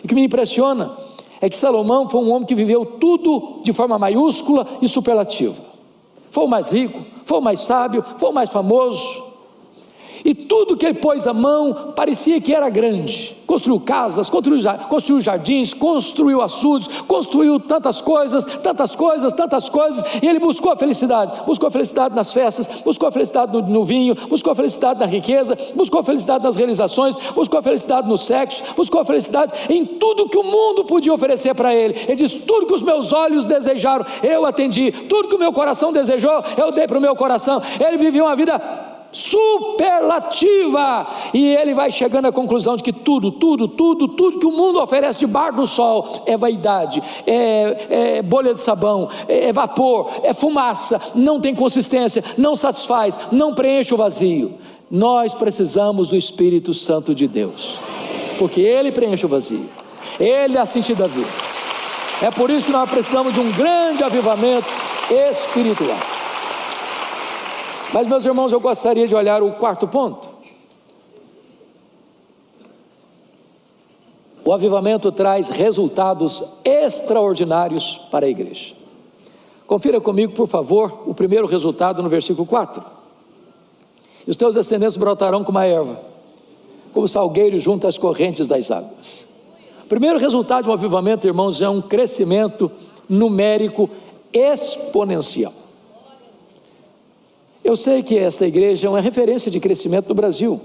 E o que me impressiona é que Salomão foi um homem que viveu tudo de forma maiúscula e superlativa. Foi o mais rico, foi o mais sábio, foi o mais famoso, e tudo que ele pôs a mão parecia que era grande. Construiu casas, construiu jardins, construiu açudes, construiu tantas coisas, e ele buscou a felicidade nas festas, buscou a felicidade no vinho, buscou a felicidade na riqueza, buscou a felicidade nas realizações, buscou a felicidade no sexo, buscou a felicidade em tudo que o mundo podia oferecer para ele. Ele diz: tudo que os meus olhos desejaram, eu atendi, tudo que o meu coração desejou, eu dei para o meu coração. Ele vivia uma vida superlativa, e ele vai chegando à conclusão de que tudo que o mundo oferece debaixo do sol é vaidade, é bolha de sabão, é vapor, é fumaça, não tem consistência, não satisfaz, não preenche o vazio. Nós precisamos do Espírito Santo de Deus, porque Ele preenche o vazio, Ele dá sentido à vida. É por isso que nós precisamos de um grande avivamento espiritual. Mas, meus irmãos, eu gostaria de olhar o quarto ponto. O avivamento traz resultados extraordinários para a igreja. Confira comigo, por favor, o primeiro resultado no versículo 4. E os teus descendentes brotarão como a erva, como salgueiro junto às correntes das águas. O primeiro resultado de um avivamento, irmãos, é um crescimento numérico exponencial. Eu sei que esta igreja é uma referência de crescimento no Brasil,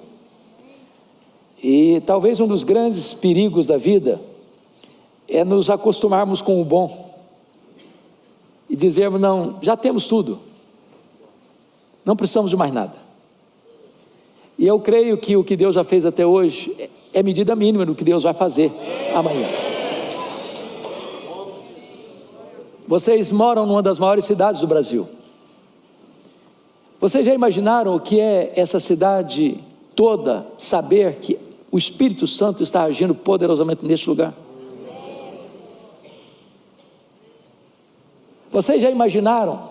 e talvez um dos grandes perigos da vida é nos acostumarmos com o bom e dizermos: não, já temos tudo, não precisamos de mais nada. E eu creio que o que Deus já fez até hoje é medida mínima do que Deus vai fazer amanhã. Vocês moram numa das maiores cidades do Brasil. Vocês já imaginaram o que é essa cidade toda saber que o Espírito Santo está agindo poderosamente neste lugar? Vocês já imaginaram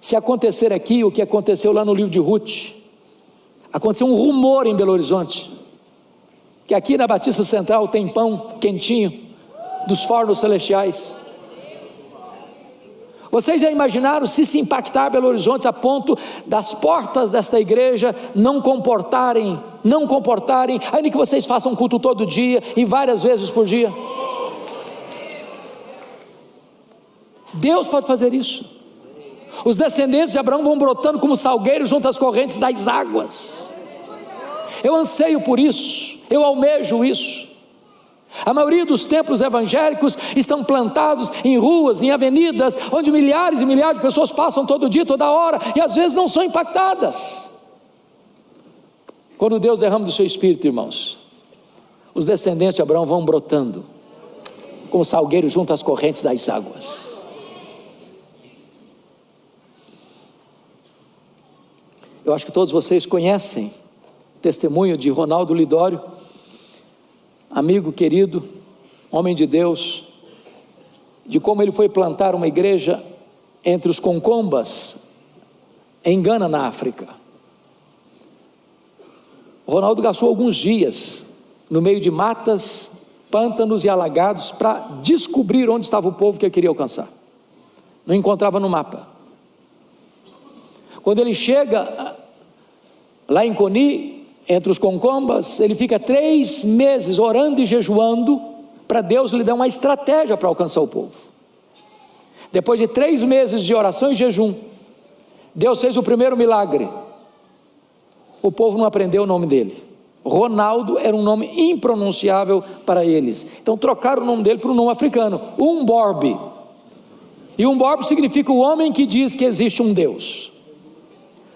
se acontecer aqui o que aconteceu lá no livro de Ruth? Aconteceu um rumor em Belo Horizonte, que aqui na Batista Central tem pão quentinho dos fornos celestiais. Vocês já imaginaram se impactar Belo Horizonte a ponto das portas desta igreja não comportarem, ainda que vocês façam culto todo dia e várias vezes por dia? Deus pode fazer isso. Os descendentes de Abraão vão brotando como salgueiros junto às correntes das águas. Eu anseio por isso, eu almejo isso. A maioria dos templos evangélicos estão plantados em ruas, em avenidas, onde milhares e milhares de pessoas passam todo dia, toda hora, e às vezes não são impactadas. Quando Deus derrama do seu Espírito, irmãos, os descendentes de Abraão vão brotando como salgueiros junto às correntes das águas. Eu acho que todos vocês conhecem o testemunho de Ronaldo Lidório, amigo querido, homem de Deus, de como ele foi plantar uma igreja entre os Concombas, em Gana, na África. O Ronaldo gastou alguns dias no meio de matas, pântanos e alagados para descobrir onde estava o povo que ele queria alcançar. Não encontrava no mapa. Quando ele chega lá em Coni, entre os Concombas, ele fica 3 meses orando e jejuando para Deus lhe dar uma estratégia para alcançar o povo. Depois de 3 meses de oração e jejum, Deus fez o primeiro milagre. O povo não aprendeu o nome dele. Ronaldo era um nome impronunciável para eles. Então trocaram o nome dele por um nome africano, Umborbe. E Umborbe significa o homem que diz que existe um Deus.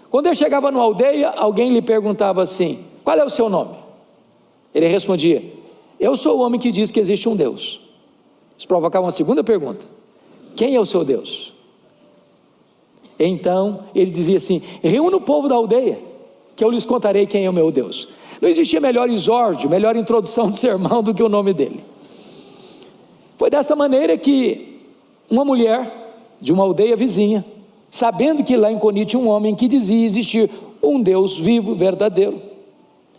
Quando ele chegava numa aldeia, alguém lhe perguntava assim: qual é o seu nome? Ele respondia: eu sou o homem que diz que existe um Deus. Isso provocava uma segunda pergunta: quem é o seu Deus? Então ele dizia assim: reúna o povo da aldeia, que eu lhes contarei quem é o meu Deus. Não existia melhor exórdio, melhor introdução de sermão do que o nome dele. Foi dessa maneira que uma mulher de uma aldeia vizinha, sabendo que lá em Coni tinha um homem que dizia existir um Deus vivo, verdadeiro,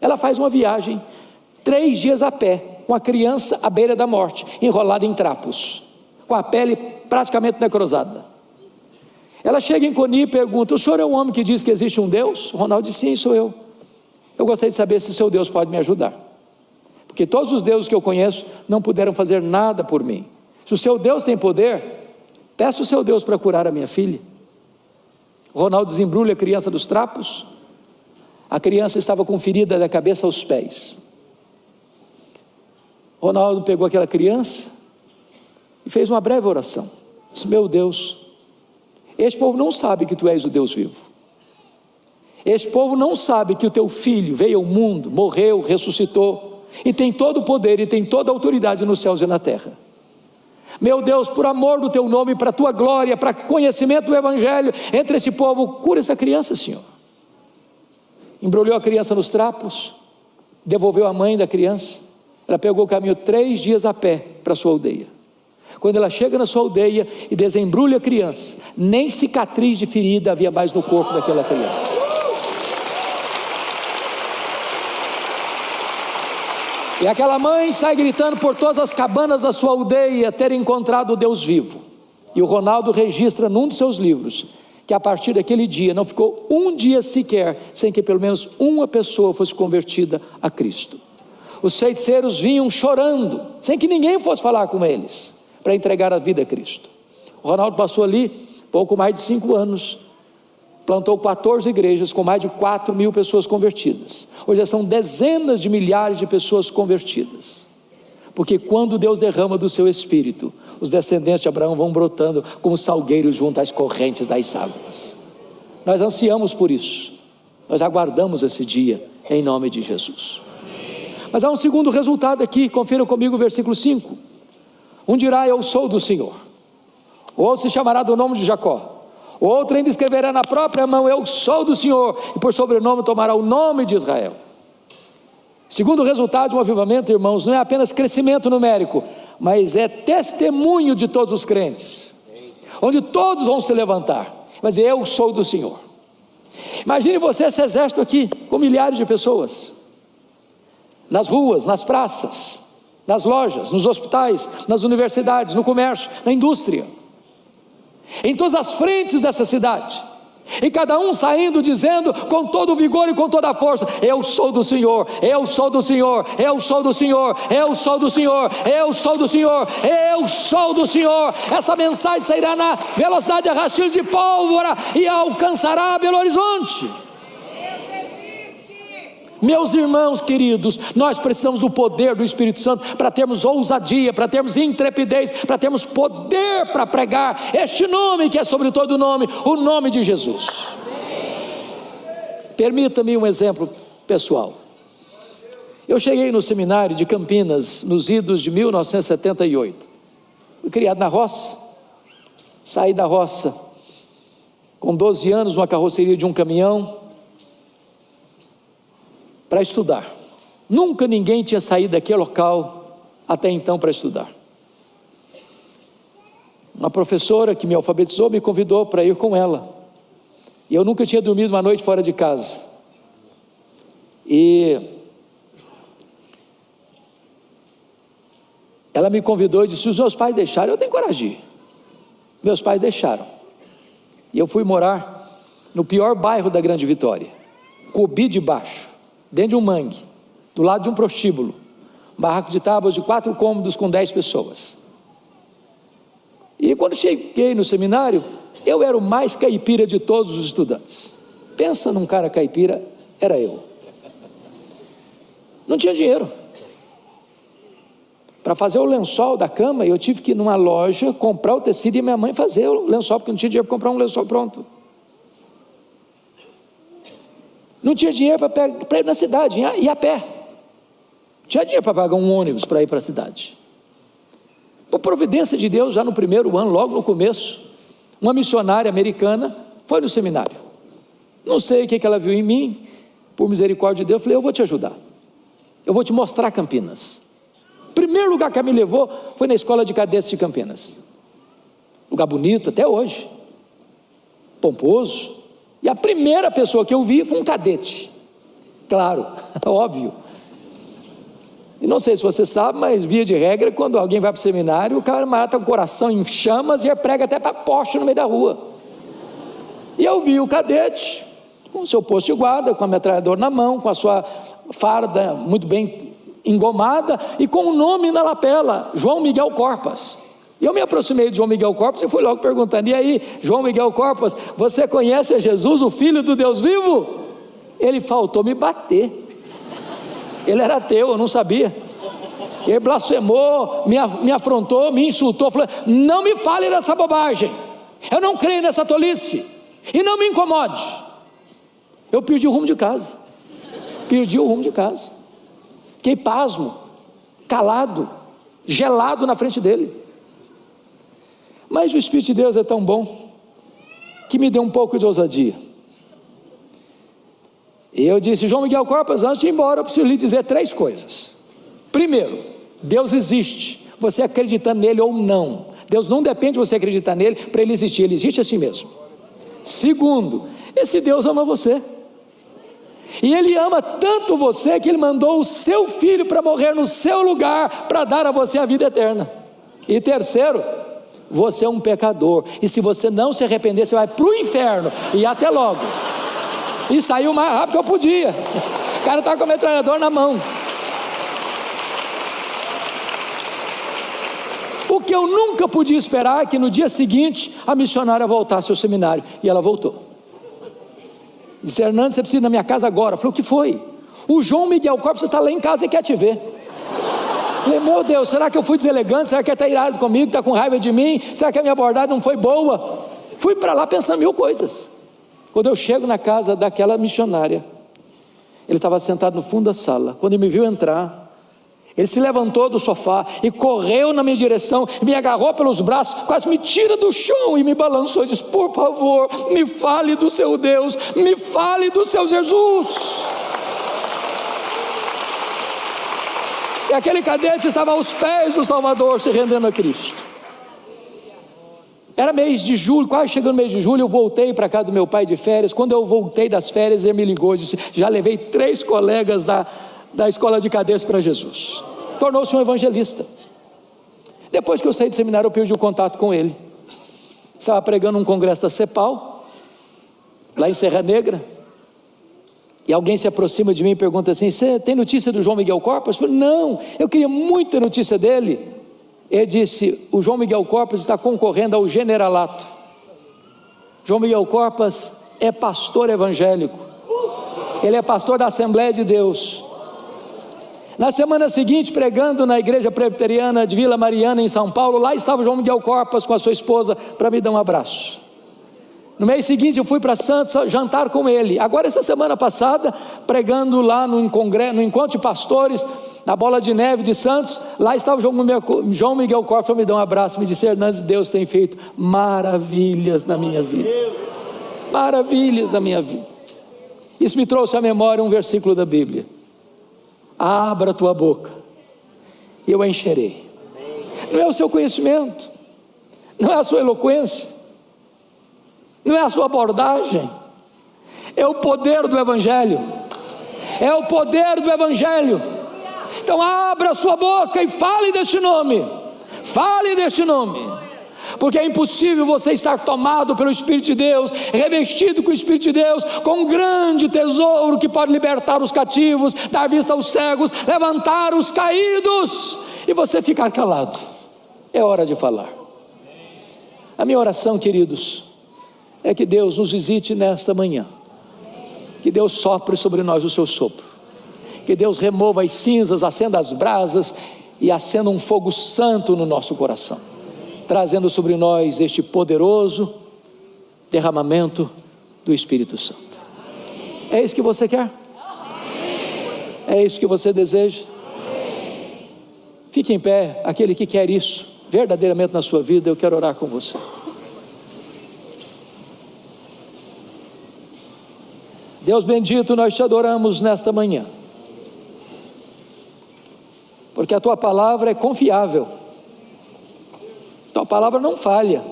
ela faz uma viagem, 3 dias a pé, com a criança à beira da morte, enrolada em trapos, com a pele praticamente necrosada. Ela chega em Coni e pergunta: o senhor é um homem que diz que existe um Deus? O Ronaldo diz: sim, sou eu. Eu gostaria de saber se seu Deus pode me ajudar, porque todos os deuses que eu conheço não puderam fazer nada por mim. Se o seu Deus tem poder, peça o seu Deus para curar a minha filha. O Ronaldo desembrulha a criança dos trapos. A criança estava com ferida da cabeça aos pés. Ronaldo pegou aquela criança e fez uma breve oração. Disse: meu Deus, este povo não sabe que tu és o Deus vivo. Este povo não sabe que o teu filho veio ao mundo, morreu, ressuscitou, e tem todo o poder e tem toda a autoridade nos céus e na terra. Meu Deus, por amor do teu nome, para a tua glória, para conhecimento do evangelho entre esse povo, cura essa criança, Senhor. Embrulhou a criança nos trapos, devolveu a mãe da criança. Ela pegou o caminho 3 dias a pé para a sua aldeia. Quando ela chega na sua aldeia e desembrulha a criança, nem cicatriz de ferida havia mais no corpo daquela criança. E aquela mãe sai gritando por todas as cabanas da sua aldeia ter encontrado o Deus vivo. E o Ronaldo registra num dos seus livros que a partir daquele dia não ficou um dia sequer sem que pelo menos uma pessoa fosse convertida a Cristo. Os feiticeiros vinham chorando, sem que ninguém fosse falar com eles, para entregar a vida a Cristo. O Ronaldo passou ali pouco mais de 5 anos, plantou 14 igrejas com mais de 4.000 pessoas convertidas. Hoje são dezenas de milhares de pessoas convertidas, porque quando Deus derrama do seu Espírito, os descendentes de Abraão vão brotando como salgueiros junto às correntes das águas. Nós ansiamos por isso, nós aguardamos esse dia em nome de Jesus. Mas há um segundo resultado aqui, confiram comigo o versículo 5. Um dirá: eu sou do Senhor. O outro se chamará do nome de Jacó. O outro ainda escreverá na própria mão: eu sou do Senhor, e por sobrenome tomará o nome de Israel. Segundo resultado de um avivamento, irmãos, não é apenas crescimento numérico, mas é testemunho de todos os crentes, onde todos vão se levantar, mas eu sou do Senhor. Imagine você esse exército aqui, com milhares de pessoas, nas ruas, nas praças, nas lojas, nos hospitais, nas universidades, no comércio, na indústria, em todas as frentes dessa cidade, e cada um saindo dizendo com todo o vigor e com toda a força: eu sou do Senhor, eu sou do Senhor, eu sou do Senhor, eu sou do Senhor, eu sou do Senhor, eu sou do Senhor. Essa mensagem sairá na velocidade de rastilho de pólvora e alcançará Belo Horizonte. Meus irmãos queridos, nós precisamos do poder do Espírito Santo para termos ousadia, para termos intrepidez, para termos poder para pregar este nome que é sobre todo nome, o nome de Jesus. Permita-me um exemplo pessoal. Eu cheguei no seminário de Campinas nos idos de 1978. Fui criado na roça, saí da roça com 12 anos numa carroceria de um caminhão para estudar. Nunca ninguém tinha saído daquele local até então para estudar. Uma professora que me alfabetizou me convidou para ir com ela, e eu nunca tinha dormido uma noite fora de casa, e ela me convidou e disse: se os meus pais deixarem, eu tenho coragem de ir. Meus pais deixaram, e eu fui morar no pior bairro da Grande Vitória, Cubi de Baixo, dentro de um mangue, do lado de um prostíbulo, um barraco de tábuas de 4 cômodos com 10 pessoas. E quando cheguei no seminário, eu era o mais caipira de todos os estudantes. Pensa num cara caipira, era eu. Não tinha dinheiro para fazer o lençol da cama. Eu tive que ir numa loja comprar o tecido e minha mãe fazer o lençol, porque não tinha dinheiro para comprar um lençol pronto. Não tinha dinheiro para ir na cidade, ir a pé. Não tinha dinheiro para pagar um ônibus para ir para a cidade. Por providência de Deus, já no primeiro ano, logo no começo, uma missionária americana foi no seminário. Não sei o que ela viu em mim, por misericórdia de Deus, eu falei: eu vou te ajudar, eu vou te mostrar Campinas. O primeiro lugar que ela me levou foi na escola de cadetes de Campinas. Lugar bonito até hoje, pomposo. E a primeira pessoa que eu vi foi um cadete, claro, óbvio. E não sei se você sabe, mas via de regra, quando alguém vai para o seminário, o cara mata o coração em chamas e prega até para poste no meio da rua. E eu vi o cadete com o seu posto de guarda, com a metralhadora na mão, com a sua farda muito bem engomada e com o nome na lapela: João Miguel Corpas. E eu me aproximei de João Miguel Corpas e fui logo perguntando: e aí, João Miguel Corpas, você conhece a Jesus, o Filho do Deus vivo? Ele faltou me bater. Ele era ateu, eu não sabia. Ele blasfemou, me afrontou, me insultou, falou: não me fale dessa bobagem, eu não creio nessa tolice, e não me incomode. Eu perdi o rumo de casa, fiquei pasmo, calado, gelado na frente dele. Mas o Espírito de Deus é tão bom que me deu um pouco de ousadia. E eu disse: João Miguel Corpas, antes de ir embora, eu preciso lhe dizer 3 coisas. Primeiro, Deus existe, você acreditando nele ou não. Deus não depende de você acreditar nele para ele existir, ele existe assim mesmo. Segundo, esse Deus ama você, e ele ama tanto você que ele mandou o seu filho para morrer no seu lugar, para dar a você a vida eterna. E terceiro, você é um pecador, e se você não se arrepender, você vai para o inferno, e até logo. E saiu o mais rápido que eu podia. O cara estava com a metralhadora na mão. O que eu nunca podia esperar é que no dia seguinte a missionária voltasse ao seminário. E ela voltou. Disse: Hernando, você precisa ir na minha casa agora. Eu falei: o que foi? O João Miguel Corpas está lá em casa e quer te ver. Eu falei: meu Deus, será que eu fui deselegante? Será que ele está irado comigo, está com raiva de mim? Será que a minha abordagem não foi boa? Fui para lá pensando 1000 coisas. Quando eu chego na casa daquela missionária, ele estava sentado no fundo da sala. Quando ele me viu entrar, ele se levantou do sofá e correu na minha direção, me agarrou pelos braços, quase me tira do chão e me balançou e disse: por favor, me fale do seu Deus, me fale do seu Jesus. E aquele cadete estava aos pés do Salvador, se rendendo a Cristo. Era mês de julho, quase chegando mês de julho, eu voltei para casa do meu pai de férias. Quando eu voltei das férias, ele me ligou e disse: já levei 3 colegas da escola de cadetes para Jesus. Tornou-se um evangelista. Depois que eu saí do seminário, eu perdi o contato com ele. Estava pregando um congresso da CEPAL, lá em Serra Negra, e alguém se aproxima de mim e pergunta assim: você tem notícia do João Miguel Corpas? Eu falei: não, eu queria muito ter notícia dele. Ele disse: o João Miguel Corpas está concorrendo ao generalato. João Miguel Corpas é pastor evangélico, ele é pastor da Assembleia de Deus. Na semana seguinte, pregando na igreja presbiteriana de Vila Mariana, em São Paulo, lá estava o João Miguel Corpas com a sua esposa para me dar um abraço. No mês seguinte eu fui para Santos jantar com ele. Agora essa semana passada, pregando lá no encontro de pastores, na Bola de Neve de Santos, lá estava o João Miguel Corpas para me dar um abraço. Me disse: Hernandes, Deus tem feito maravilhas na minha vida. Maravilhas na minha vida. Isso me trouxe à memória um versículo da Bíblia: abra a tua boca e eu a encherei. Não é o seu conhecimento, não é a sua eloquência, não é a sua abordagem, é o poder do Evangelho. É o poder do Evangelho. Então abra a sua boca e fale deste nome. Fale deste nome. Porque é impossível você estar tomado pelo Espírito de Deus, revestido com o Espírito de Deus, com um grande tesouro que pode libertar os cativos, dar vista aos cegos, levantar os caídos, e você ficar calado. É hora de falar. A minha oração, queridos, é que Deus nos visite nesta manhã Que Deus sopre sobre nós o seu sopro. Que Deus remova as cinzas, acenda as brasas e acenda um fogo santo no nosso coração, trazendo sobre nós este poderoso derramamento do Espírito Santo. É isso que você quer? É isso que você deseja? Fique em pé, aquele que quer isso verdadeiramente na sua vida. Eu quero orar com você. Deus bendito, nós te adoramos nesta manhã, porque a tua palavra é confiável, tua palavra não falha,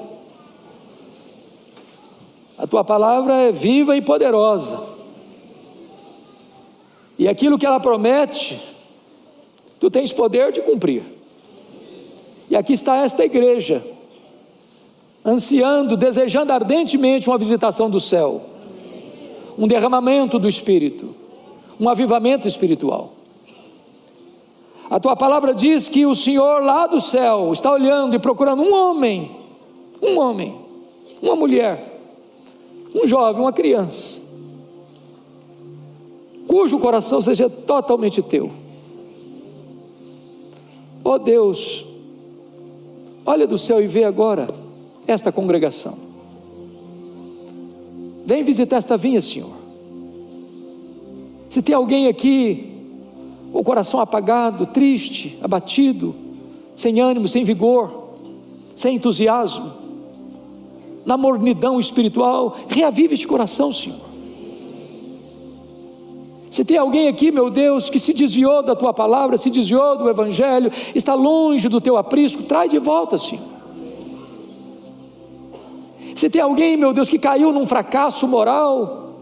a tua palavra é viva e poderosa, e aquilo que ela promete, tu tens poder de cumprir. E aqui está esta igreja, ansiando, desejando ardentemente uma visitação do céu, um derramamento do Espírito, um avivamento espiritual. A tua palavra diz que o Senhor lá do céu está olhando e procurando um homem, uma mulher, um jovem, uma criança, cujo coração seja totalmente teu. Ó Deus, olha do céu e vê agora esta congregação. Vem visitar esta vinha, Senhor. Se tem alguém aqui com o coração apagado, triste, abatido, sem ânimo, sem vigor, sem entusiasmo, na mornidão espiritual, reaviva este coração, Senhor. Se tem alguém aqui, meu Deus, que se desviou da tua palavra, se desviou do evangelho, está longe do teu aprisco, traz de volta, Senhor. Se tem alguém, meu Deus, que caiu num fracasso moral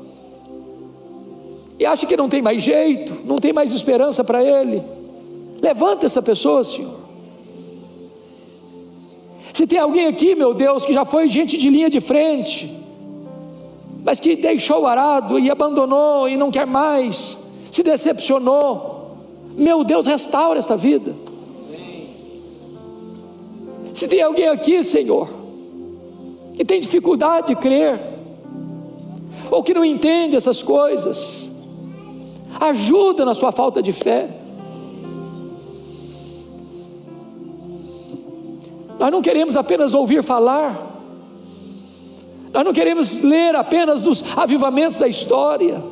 e acha que não tem mais jeito, não tem mais esperança para ele, levanta essa pessoa, Senhor. Se tem alguém aqui, meu Deus, que já foi gente de linha de frente, mas que deixou o arado e abandonou e não quer mais, se decepcionou, meu Deus, restaura esta vida. Se tem alguém aqui, Senhor, que tem dificuldade de crer, ou que não entende essas coisas, ajuda na sua falta de fé. Nós não queremos apenas ouvir falar, nós não queremos ler apenas dos avivamentos da história,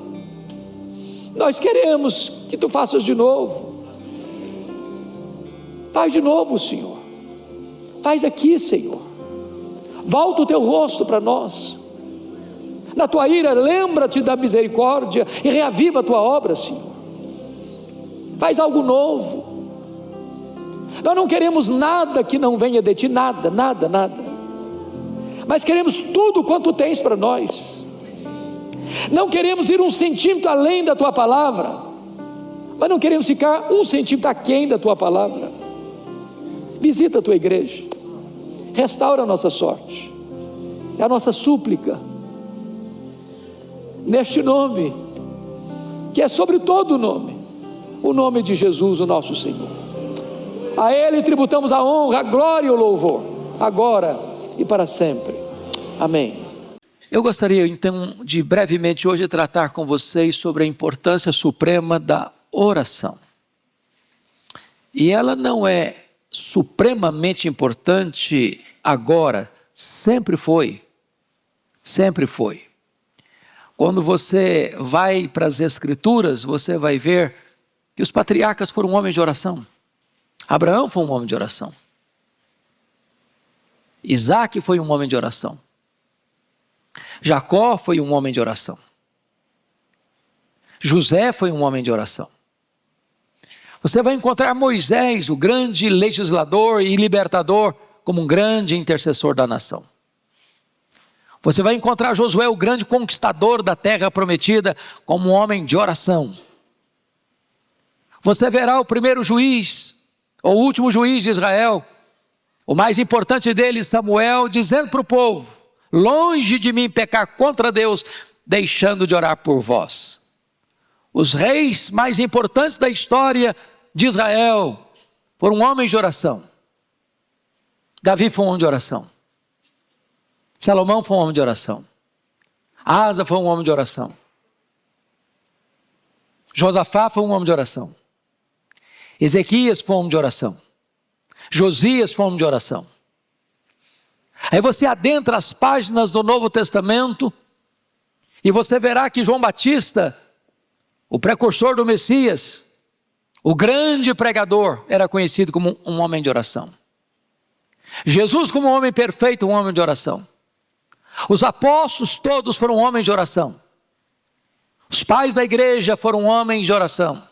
nós queremos que tu faças de novo. Faz de novo, Senhor. Faz aqui, Senhor. Volta o teu rosto para nós. Na tua ira, lembra-te da misericórdia e reaviva a tua obra, Senhor. Faz algo novo. Nós não queremos nada que não venha de ti, nada, mas queremos tudo quanto tens para nós. Não queremos ir um centímetro além da tua palavra, mas não queremos ficar um centímetro aquém da tua palavra. Visita a tua igreja, restaura a nossa sorte, é a nossa súplica, neste nome, que é sobre todo nome, o nome de Jesus, o nosso Senhor. A Ele tributamos a honra, a glória e o louvor, agora e para sempre. Amém. Eu gostaria então de brevemente hoje tratar com vocês sobre a importância suprema da oração. E ela não é supremamente importante agora, sempre foi. Quando você vai para as Escrituras, você vai ver que os patriarcas foram homens de oração. Abraão foi um homem de oração. Isaac foi um homem de oração. Jacó foi um homem de oração. José foi um homem de oração. Você vai encontrar Moisés, o grande legislador e libertador, como um grande intercessor da nação. Você vai encontrar Josué, o grande conquistador da terra prometida, como um homem de oração. Você verá o primeiro juiz, ou o último juiz de Israel, o mais importante deles, Samuel, dizendo para o povo: longe de mim pecar contra Deus, deixando de orar por vós. Os reis mais importantes da história de Israel foram homens de oração. Davi foi um homem de oração. Salomão foi um homem de oração. Asa foi um homem de oração. Josafá foi um homem de oração. Ezequias foi um homem de oração. Josias foi um homem de oração. Aí você adentra as páginas do Novo Testamento e você verá que João Batista, o precursor do Messias, o grande pregador, era conhecido como um homem de oração. Jesus como um homem perfeito, um homem de oração. Os apóstolos todos foram homens de oração. Os pais da igreja foram homens de oração.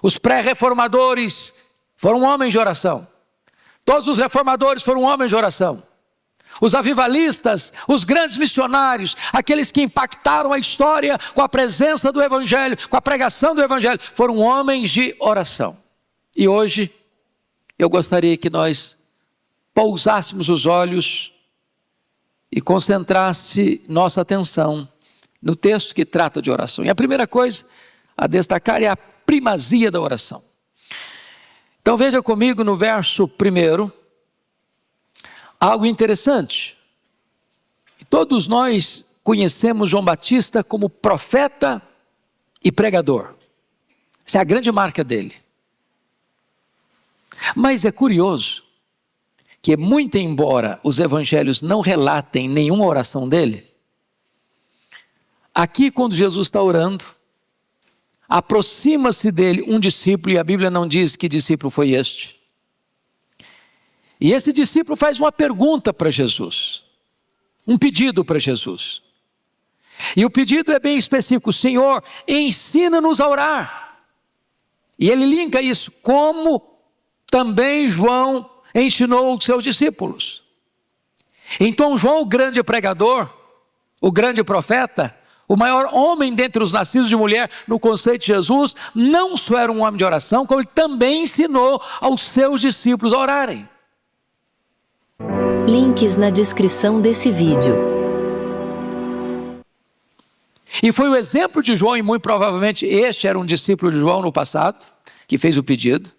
Os pré-reformadores foram homens de oração. Todos os reformadores foram homens de oração. Os avivalistas, os grandes missionários, aqueles que impactaram a história com a presença do Evangelho, com a pregação do Evangelho, foram homens de oração. E hoje, eu gostaria que nós pousássemos os olhos e concentrasse nossa atenção no texto que trata de oração. E a primeira coisa a destacar é a primazia da oração. Então veja comigo no verso 1, algo interessante. Todos nós conhecemos João Batista como profeta e pregador. Essa é a grande marca dele. Mas é curioso que, muito embora os evangelhos não relatem nenhuma oração dele, aqui quando Jesus está orando, aproxima-se dele um discípulo, e a Bíblia não diz que discípulo foi este. E esse discípulo faz uma pergunta para Jesus, um pedido para Jesus. E o pedido é bem específico: Senhor, ensina-nos a orar. E ele linka isso, como também João ensinou os seus discípulos. Então João, o grande pregador, o grande profeta, o maior homem dentre os nascidos de mulher no conceito de Jesus, não só era um homem de oração, como ele também ensinou aos seus discípulos a orarem. Links na descrição desse vídeo. E foi o exemplo de João, e muito provavelmente este era um discípulo de João no passado, que fez o pedido.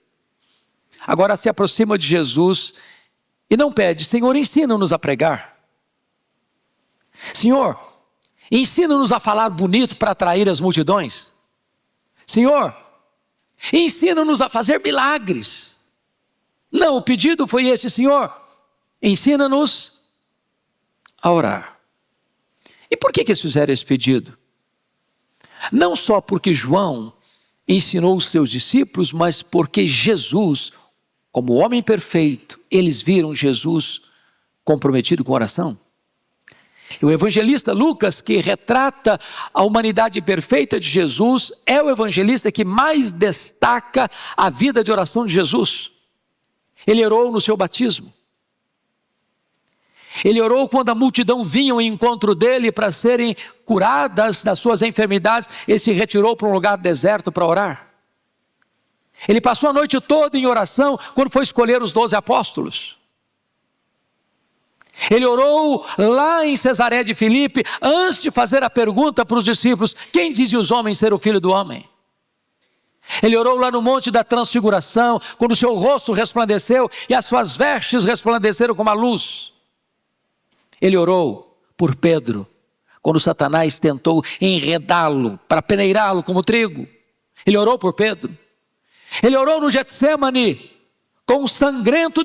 Agora se aproxima de Jesus e não pede: Senhor, ensina-nos a pregar. Senhor, ensina-nos a falar bonito para atrair as multidões. Senhor, ensina-nos a fazer milagres. Não, o pedido foi esse: Senhor, ensina-nos a orar. E por que eles fizeram esse pedido? Não só porque João ensinou os seus discípulos, mas porque Jesus, como homem perfeito, eles viram Jesus comprometido com oração. O evangelista Lucas, que retrata a humanidade perfeita de Jesus, é o evangelista que mais destaca a vida de oração de Jesus. Ele orou no seu batismo. Ele orou quando a multidão vinha ao encontro dele para serem curadas das suas enfermidades. Ele se retirou para um lugar deserto para orar. Ele passou a noite toda em oração quando foi escolher os 12 apóstolos. Ele orou lá em Cesareia de Filipe, antes de fazer a pergunta para os discípulos: quem dizem os homens ser o filho do homem? Ele orou lá no Monte da Transfiguração, quando o seu rosto resplandeceu e as suas vestes resplandeceram como a luz. Ele orou por Pedro, quando Satanás tentou enredá-lo para peneirá-lo como trigo. Ele orou por Pedro. Ele orou no Getsêmani, com um sangrento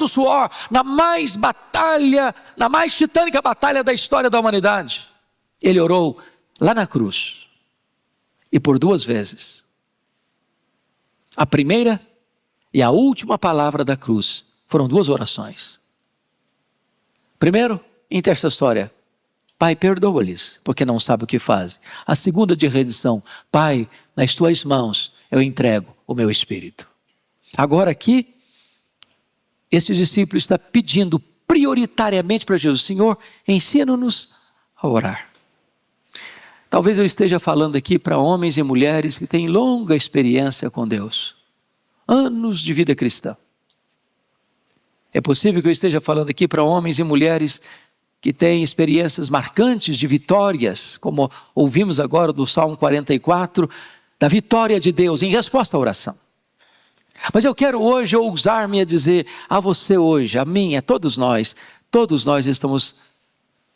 suor, na mais titânica batalha da história da humanidade. Ele orou lá na cruz, e por 2 vezes. A primeira e a última palavra da cruz foram 2 orações. Primeiro, intercessória: Pai, perdoa-lhes, porque não sabem o que fazem. A segunda, de rendição: Pai, nas tuas mãos eu entrego o meu espírito. Agora aqui, esse discípulo está pedindo prioritariamente para Jesus: Senhor, ensina-nos a orar. Talvez eu esteja falando aqui para homens e mulheres que têm longa experiência com Deus, anos de vida cristã. É possível que eu esteja falando aqui para homens e mulheres que têm experiências marcantes de vitórias, como ouvimos agora do Salmo 44, da vitória de Deus em resposta à oração. Mas eu quero hoje ousar-me a dizer a você hoje, a mim, a todos nós estamos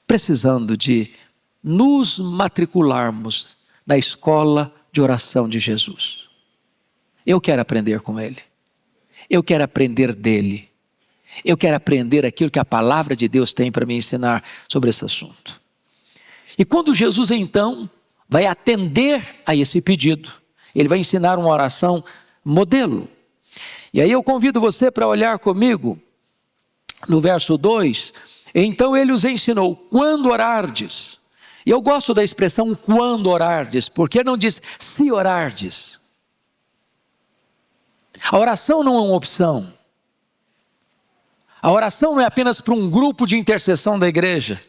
precisando de nos matricularmos na escola de oração de Jesus. Eu quero aprender com Ele. Eu quero aprender dEle. Eu quero aprender aquilo que a palavra de Deus tem para me ensinar sobre esse assunto. E quando Jesus então vai atender a esse pedido, Ele vai ensinar uma oração modelo. E aí eu convido você para olhar comigo no verso 2. Então Ele os ensinou, quando orardes. E eu gosto da expressão quando orardes, porque não diz se orardes. A oração não é uma opção. A oração não é apenas para um grupo de intercessão da igreja,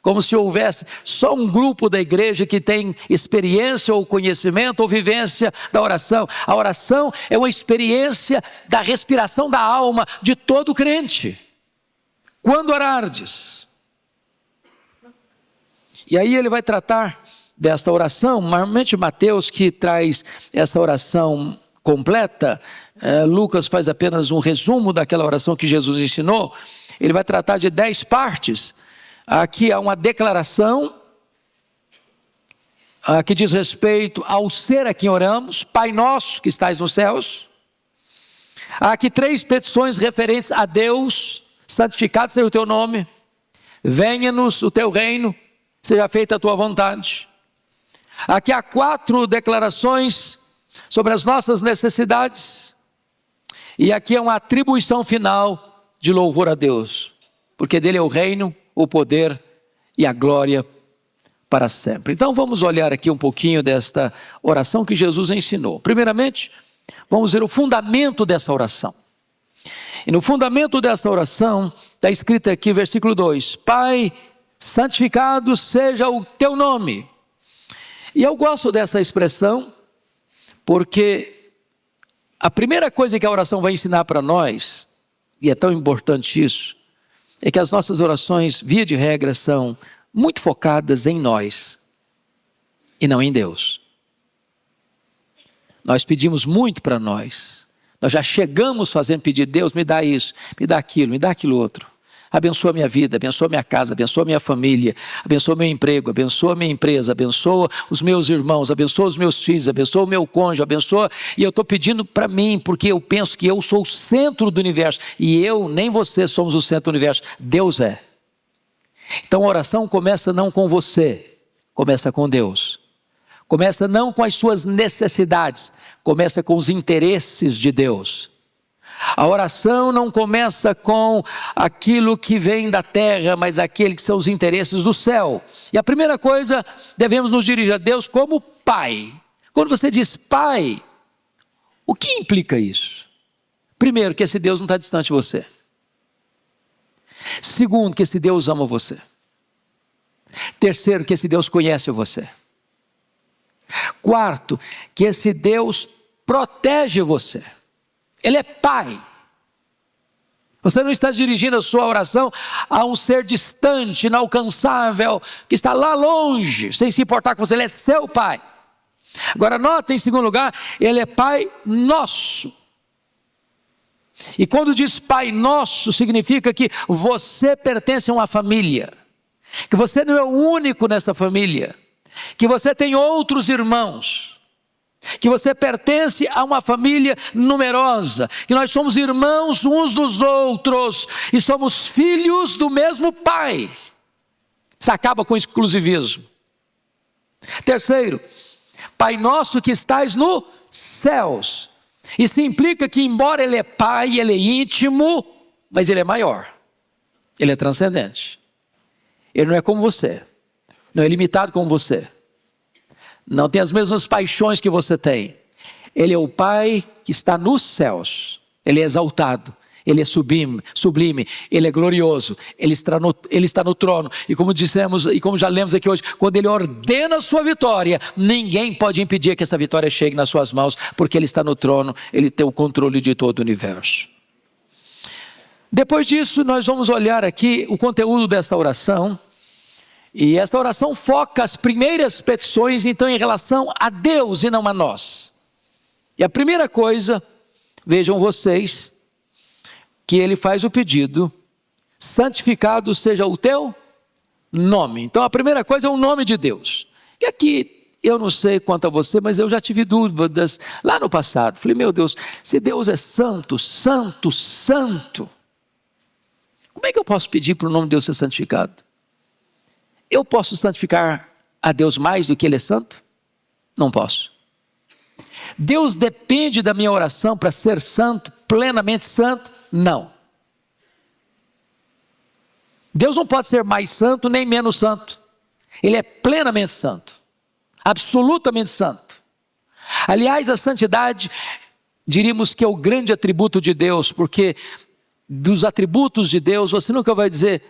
como se houvesse só um grupo da igreja que tem experiência ou conhecimento ou vivência da oração. A oração é uma experiência da respiração da alma de todo crente. Quando orardes. E aí ele vai tratar desta oração, normalmente Mateus que traz essa oração completa, Lucas faz apenas um resumo daquela oração que Jesus ensinou. Ele vai tratar de 10 partes. Aqui há uma declaração que diz respeito ao ser a quem oramos, Pai nosso que estais nos céus. Há aqui 3 petições referentes a Deus: santificado seja o teu nome, venha-nos o teu reino, seja feita a tua vontade. Aqui há 4 declarações sobre as nossas necessidades. E aqui é uma atribuição final de louvor a Deus, porque dele é o reino, o poder e a glória para sempre. Então vamos olhar aqui um pouquinho desta oração que Jesus ensinou. Primeiramente, vamos ver o fundamento dessa oração. E no fundamento dessa oração, está escrito aqui, versículo 2: Pai, santificado seja o teu nome. E eu gosto dessa expressão, porque a primeira coisa que a oração vai ensinar para nós, e é tão importante isso, é que as nossas orações, via de regra, são muito focadas em nós e não em Deus. Nós pedimos muito para nós. Nós já chegamos fazendo pedir: Deus, me dá isso, me dá aquilo outro. Abençoa minha vida, abençoa minha casa, abençoa minha família, abençoa meu emprego, abençoa minha empresa, abençoa os meus irmãos, abençoa os meus filhos, abençoa o meu cônjuge, abençoa. E eu estou pedindo para mim, porque eu penso que eu sou o centro do universo. E eu, nem você, somos o centro do universo. Deus é. Então a oração começa não com você, começa com Deus. Começa não com as suas necessidades, começa com os interesses de Deus. A oração não começa com aquilo que vem da terra, mas aquele que são os interesses do céu. E a primeira coisa, devemos nos dirigir a Deus como Pai. Quando você diz Pai, o que implica isso? Primeiro, que esse Deus não está distante de você. Segundo, que esse Deus ama você. Terceiro, que esse Deus conhece você. Quarto, que esse Deus protege você. Ele é Pai. Você não está dirigindo a sua oração a um ser distante, inalcançável, que está lá longe, sem se importar com você. Ele é seu Pai. Agora nota, em segundo lugar, Ele é Pai nosso. E quando diz Pai nosso, significa que você pertence a uma família, que você não é o único nessa família, que você tem outros irmãos, que você pertence a uma família numerosa, que nós somos irmãos uns dos outros e somos filhos do mesmo Pai. Isso acaba com o exclusivismo. Terceiro, Pai nosso que estais nos céus. Isso implica que, embora Ele é Pai, Ele é íntimo, mas Ele é maior. Ele é transcendente. Ele não é como você, não é limitado como você, não tem as mesmas paixões que você tem. Ele é o Pai que está nos céus. Ele é exaltado, Ele é sublime, Ele é glorioso, Ele está no trono. E como dissemos, e como já lemos aqui hoje, quando Ele ordena a sua vitória, ninguém pode impedir que essa vitória chegue nas suas mãos, porque Ele está no trono, Ele tem o controle de todo o universo. Depois disso, nós vamos olhar aqui o conteúdo desta oração. E esta oração foca as primeiras petições, então, em relação a Deus e não a nós. E a primeira coisa, vejam vocês, que ele faz o pedido: santificado seja o teu nome. Então a primeira coisa é o nome de Deus. E aqui Eu não sei quanto a você, mas eu já tive dúvidas lá no passado. Falei, meu Deus, se Deus é santo, santo, santo, como é que eu posso pedir para o nome de Deus ser santificado? Eu posso santificar a Deus mais do que Ele é santo? Não posso. Deus depende da minha oração para ser santo, plenamente santo? Não. Deus não pode ser mais santo nem menos santo. Ele é plenamente santo, absolutamente santo. Aliás, a santidade, diríamos que é o grande atributo de Deus, porque dos atributos de Deus, você nunca vai dizer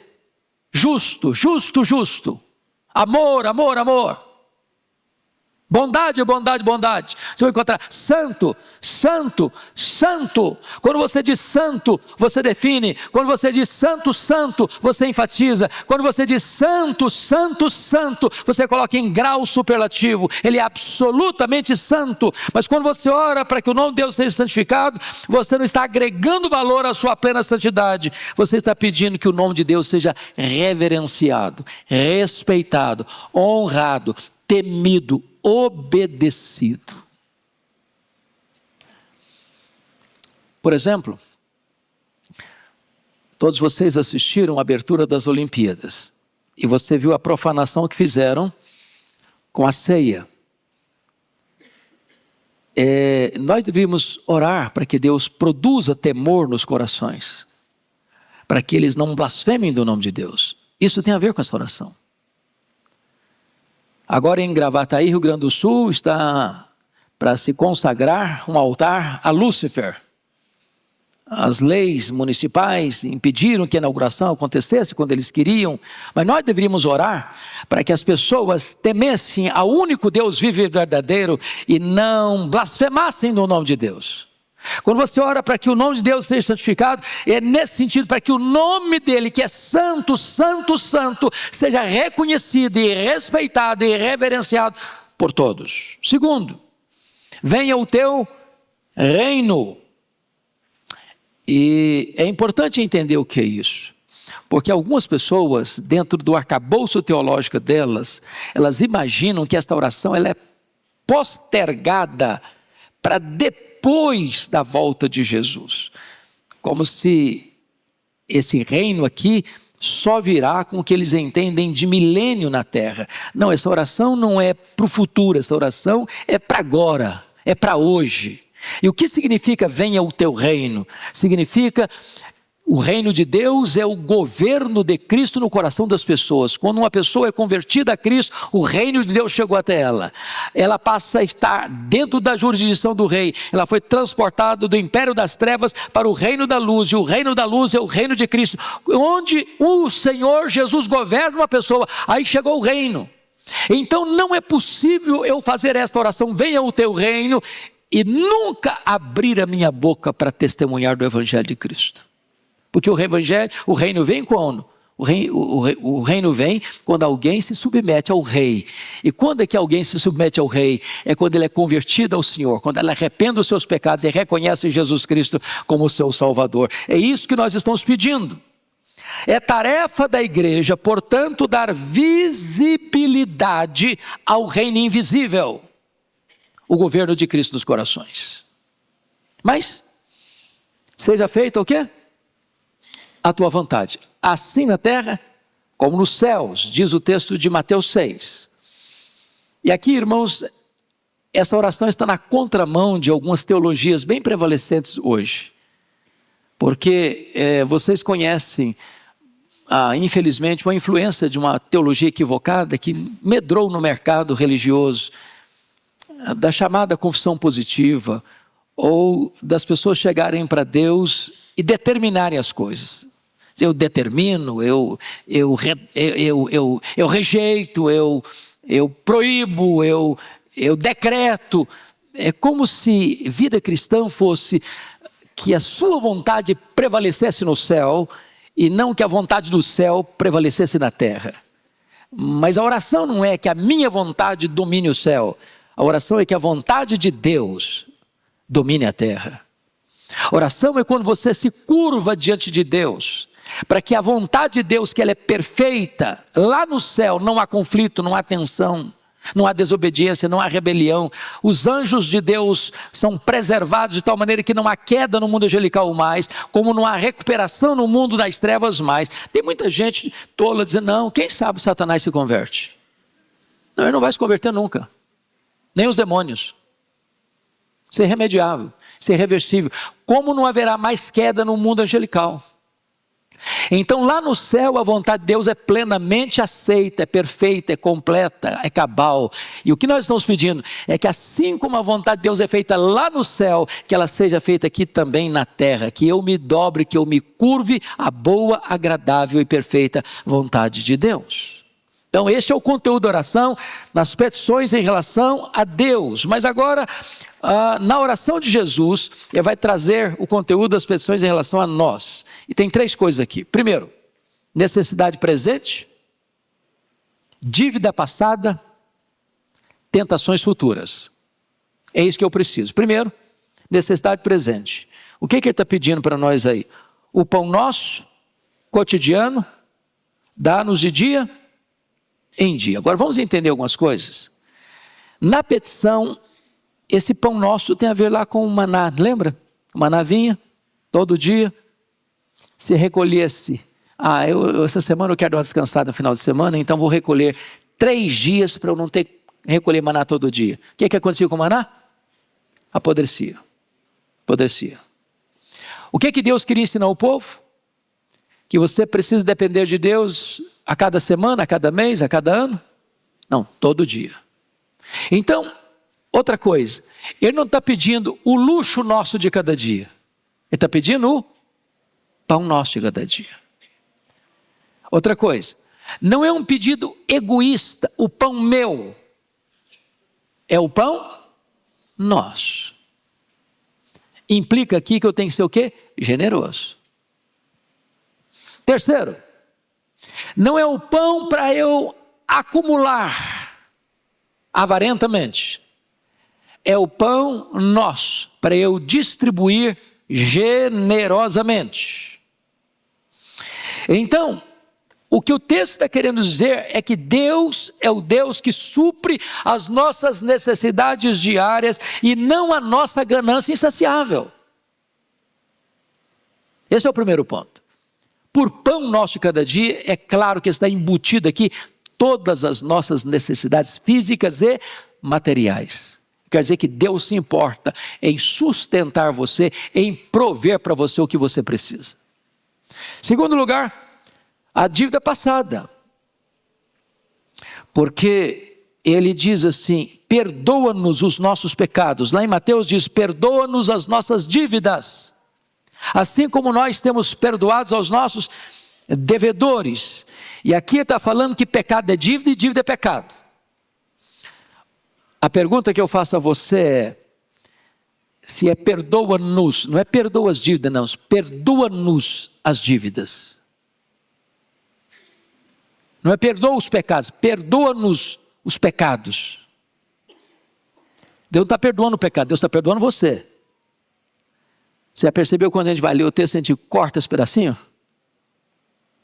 justo, justo, justo, amor, amor, amor. Bondade, bondade, bondade. Você vai encontrar santo, santo, santo. Quando você diz santo, você define. Quando você diz santo, santo, você enfatiza. Quando você diz santo, santo, santo, você coloca em grau superlativo. Ele é absolutamente santo. Mas quando você ora para que o nome de Deus seja santificado, você não está agregando valor à sua plena santidade. Você está pedindo que o nome de Deus seja reverenciado, respeitado, honrado, temido, obedecido. Por exemplo, todos vocês assistiram a abertura das Olimpíadas e você viu a profanação que fizeram com a ceia. Nós deveríamos orar para que Deus produza temor nos corações, para que eles não blasfemem do nome de Deus. Isso tem a ver com essa oração. Agora em Gravataí, Rio Grande do Sul, está para se consagrar um altar a Lúcifer. As leis municipais impediram que a inauguração acontecesse quando eles queriam, mas nós deveríamos orar para que as pessoas temessem ao único Deus vivo e verdadeiro e não blasfemassem no nome de Deus. Quando você ora para que o nome de Deus seja santificado, é nesse sentido, para que o nome dele, que é santo, santo, santo, seja reconhecido e respeitado e reverenciado por todos. Segundo, venha o teu reino. E é importante entender o que é isso, porque algumas pessoas, dentro do arcabouço teológico delas, elas imaginam que esta oração ela é postergada para depois da volta de Jesus, como se esse reino aqui só virá com o que eles entendem de milênio na terra. Não, essa oração não é para o futuro, essa oração é para agora, é para hoje. E o que significa venha o teu reino? Significa o reino de Deus é o governo de Cristo no coração das pessoas. Quando uma pessoa é convertida a Cristo, o reino de Deus chegou até ela. Ela passa a estar dentro da jurisdição do rei. Ela foi transportada do império das trevas para o reino da luz. E o reino da luz é o reino de Cristo, onde o Senhor Jesus governa uma pessoa. Aí chegou o reino. Então não é possível eu fazer esta oração, venha o teu reino, e nunca abrir a minha boca para testemunhar do Evangelho de Cristo. Porque o reino vem quando? O reino vem quando alguém se submete ao rei. E quando é que alguém se submete ao rei? É quando ele é convertido ao Senhor, quando ele arrepende dos seus pecados e reconhece Jesus Cristo como seu Salvador. É isso que nós estamos pedindo. É tarefa da igreja, portanto, dar visibilidade ao reino invisível, o governo de Cristo nos corações. Mas seja feita o quê? A tua vontade, assim na terra como nos céus, diz o texto de Mateus 6. E aqui, irmãos, essa oração está na contramão de algumas teologias bem prevalecentes hoje, porque vocês conhecem, infelizmente, uma influência de uma teologia equivocada que medrou no mercado religioso, da chamada confissão positiva, ou das pessoas chegarem para Deus e determinarem as coisas. Eu determino, eu rejeito, eu proíbo, eu decreto. É como se vida cristã fosse que a sua vontade prevalecesse no céu e não que a vontade do céu prevalecesse na terra. Mas a oração não é que a minha vontade domine o céu. A oração é que a vontade de Deus domine a terra. A oração é quando você se curva diante de Deus, para que a vontade de Deus, que ela é perfeita, lá no céu não há conflito, não há tensão, Não há desobediência, não há rebelião. Os anjos de Deus são preservados de tal maneira que não há queda no mundo angelical mais, como não há recuperação no mundo das trevas mais. Tem muita gente tola dizendo, não, quem sabe Satanás se converte? Não, ele não vai se converter nunca. Nem os demônios. Isso é irremediável, isso é irreversível. Como não haverá mais queda no mundo angelical? Então lá no céu a vontade de Deus é plenamente aceita, é perfeita, é completa, é cabal. E o que nós estamos pedindo é que assim como a vontade de Deus é feita lá no céu, que ela seja feita aqui também na terra, que eu me dobre, que eu me curve à boa, agradável e perfeita vontade de Deus. Então este é o conteúdo da oração, nas petições em relação a Deus. Mas agora, na oração de Jesus, ele vai trazer o conteúdo das petições em relação a nós. E tem 3 coisas aqui. Primeiro, necessidade presente, dívida passada, tentações futuras. É isso que eu preciso. Primeiro, necessidade presente. O que ele está pedindo para nós aí? O pão nosso, cotidiano, dá-nos de dia em dia. Agora vamos entender algumas coisas. Na petição, esse pão nosso tem a ver lá com o maná, lembra? O maná vinha todo dia, se recolhesse, essa semana eu quero dar uma descansada no final de semana, então vou recolher 3 dias para eu não ter que recolher maná todo dia. O que acontecia com o maná? Apodrecia. O que Deus queria ensinar ao povo? Que você precisa depender de Deus a cada semana, a cada mês, a cada ano? Não, todo dia. Então, outra coisa, ele não está pedindo o luxo nosso de cada dia. Ele está pedindo o pão nosso de cada dia. Outra coisa, não é um pedido egoísta, o pão meu. É o pão nosso. Implica aqui que eu tenho que ser o quê? Generoso. Terceiro, não é o pão para eu acumular avarentamente. É o pão nosso para eu distribuir generosamente. Então, o que o texto está querendo dizer é que Deus é o Deus que supre as nossas necessidades diárias e não a nossa ganância insaciável. Esse é o primeiro ponto. Por pão nosso de cada dia, é claro que está embutido aqui todas as nossas necessidades físicas e materiais. Quer dizer que Deus se importa em sustentar você, em prover para você o que você precisa. Segundo lugar, a dívida passada. Porque ele diz assim, perdoa-nos os nossos pecados. Lá em Mateus diz, perdoa-nos as nossas dívidas. Assim como nós temos perdoados aos nossos devedores. E aqui está falando que pecado é dívida e dívida é pecado. A pergunta que eu faço a você é, se é perdoa-nos, não é perdoa as dívidas não, perdoa-nos as dívidas. Não é perdoa os pecados, perdoa-nos os pecados. Deus não está perdoando o pecado, Deus está perdoando você. Você já percebeu quando a gente vai ler o texto, a gente corta esse pedacinho?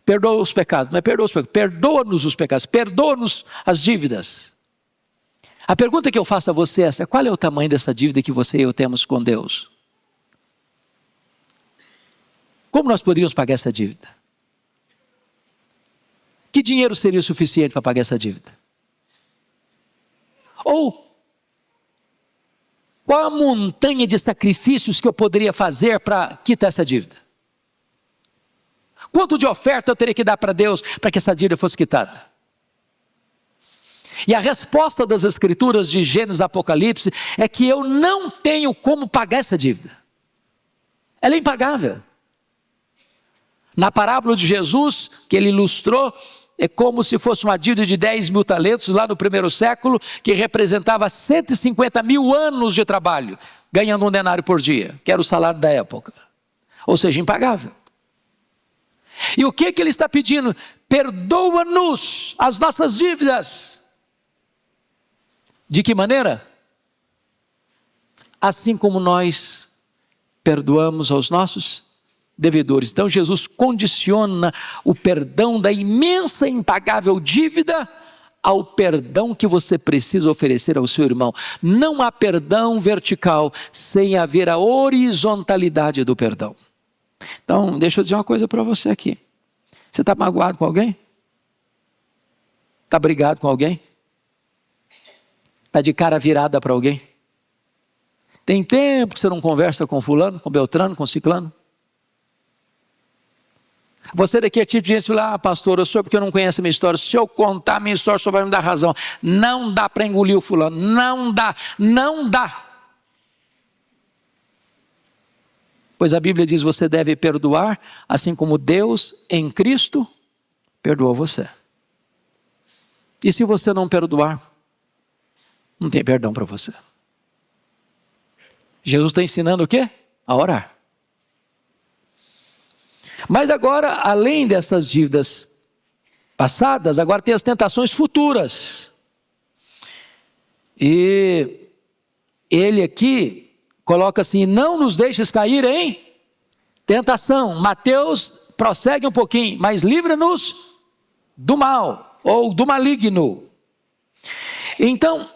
Perdoa os pecados, não é perdoa os pecados, perdoa-nos os pecados, perdoa-nos as dívidas. A pergunta que eu faço a você é essa, qual é o tamanho dessa dívida que você e eu temos com Deus? Como nós poderíamos pagar essa dívida? Que dinheiro seria o suficiente para pagar essa dívida? Ou, qual a montanha de sacrifícios que eu poderia fazer para quitar essa dívida? Quanto de oferta eu teria que dar para Deus para que essa dívida fosse quitada? E a resposta das Escrituras de Gênesis e Apocalipse é que eu não tenho como pagar essa dívida. Ela é impagável. Na parábola de Jesus, que ele ilustrou, é como se fosse uma dívida de 10.000 talentos lá no primeiro século, que representava 150.000 anos de trabalho, ganhando um denário por dia, que era o salário da época. Ou seja, impagável. E o que ele está pedindo? Perdoa-nos as nossas dívidas. De que maneira? Assim como nós perdoamos aos nossos devedores. Então Jesus condiciona o perdão da imensa e impagável dívida ao perdão que você precisa oferecer ao seu irmão. Não há perdão vertical sem haver a horizontalidade do perdão. Então, deixa eu dizer uma coisa para você aqui. Você está magoado com alguém? Está brigado com alguém? Está de cara virada para alguém? Tem tempo que você não conversa com fulano, com Beltrano, com ciclano? Você daqui é tipo de gente que fala, pastor, eu sou porque eu não conheço a minha história. Se eu contar a minha história, o senhor vai me dar razão. Não dá para engolir o fulano. Não dá. Não dá. Pois a Bíblia diz, você deve perdoar, assim como Deus em Cristo perdoou você. E se você não perdoar, não tem perdão para você. Jesus está ensinando o quê? A orar. Mas agora, além dessas dívidas passadas, agora tem as tentações futuras. E ele aqui coloca assim, não nos deixes cair em tentação. Mateus prossegue um pouquinho, mas livra-nos do mal, ou do maligno. Então,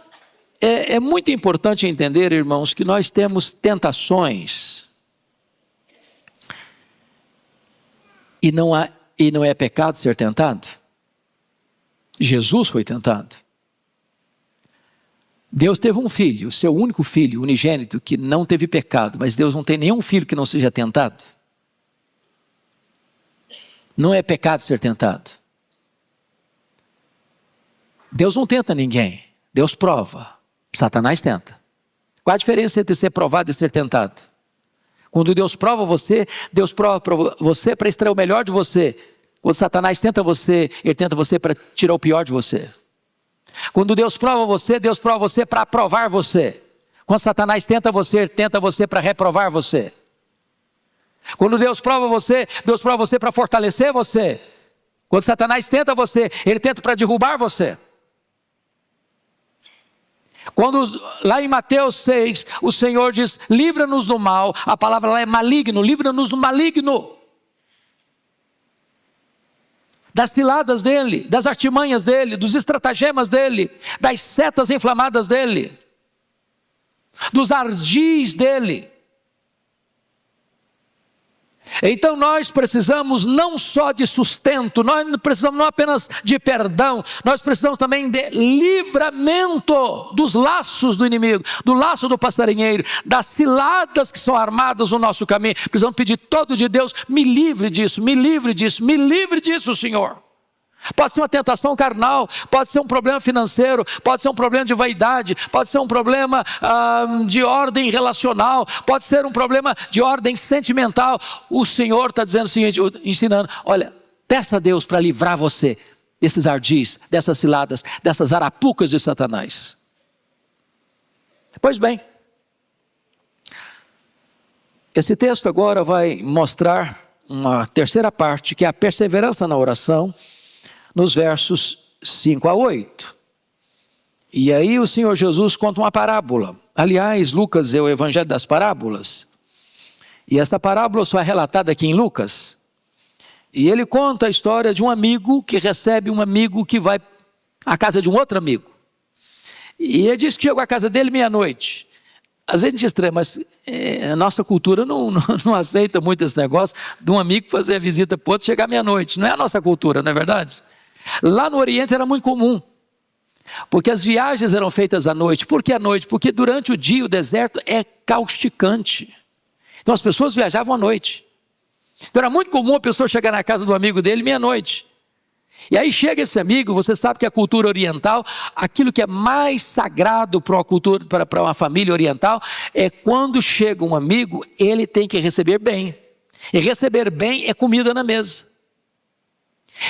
é muito importante entender, irmãos, que nós temos tentações. E não é pecado ser tentado. Jesus foi tentado. Deus teve um filho, o seu único filho, unigênito, que não teve pecado. Mas Deus não tem nenhum filho que não seja tentado. Não é pecado ser tentado. Deus não tenta ninguém. Deus prova. Satanás tenta. Qual a diferença entre ser provado e ser tentado? Quando Deus prova você para você para extrair o melhor de você. Quando Satanás tenta você, ele tenta você para tirar o pior de você. Quando Deus prova você para aprovar você. Quando Satanás tenta você para reprovar você. Quando Deus prova você para fortalecer você. Quando Satanás tenta você, ele tenta para derrubar você. Quando lá em Mateus 6, o Senhor diz, livra-nos do mal, a palavra lá é maligno, livra-nos do maligno. Das ciladas dele, das artimanhas dele, dos estratagemas dele, das setas inflamadas dele, dos ardis dele. Então nós precisamos não só de sustento, nós precisamos não apenas de perdão, nós precisamos também de livramento dos laços do inimigo, do laço do passarinheiro, das ciladas que são armadas no nosso caminho. Precisamos pedir todo de Deus, me livre disso, me livre disso, me livre disso, Senhor. Pode ser uma tentação carnal, pode ser um problema financeiro, pode ser um problema de vaidade, pode ser um problema de ordem relacional, pode ser um problema de ordem sentimental. O Senhor está dizendo o seguinte, ensinando, olha, peça a Deus para livrar você desses ardis, dessas ciladas, dessas arapucas de Satanás. Pois bem, esse texto agora vai mostrar uma terceira parte, que é a perseverança na oração, nos versos 5 a 8. E aí o Senhor Jesus conta uma parábola. Aliás, Lucas é o evangelho das parábolas. E essa parábola só é relatada aqui em Lucas. E ele conta a história de um amigo que recebe um amigo que vai à casa de um outro amigo. E ele diz que chegou à casa dele meia-noite. Às vezes a gente estranha, mas a nossa cultura não aceita muito esse negócio de um amigo fazer a visita para o outro chegar meia-noite. Não é a nossa cultura, não é verdade? Lá no Oriente era muito comum, porque as viagens eram feitas à noite. Por que à noite? Porque durante o dia o deserto é causticante. Então as pessoas viajavam à noite. Então era muito comum a pessoa chegar na casa do amigo dele meia-noite. E aí chega esse amigo, você sabe que a cultura oriental, aquilo que é mais sagrado para uma cultura, para uma família oriental, é quando chega um amigo, ele tem que receber bem. E receber bem é comida na mesa.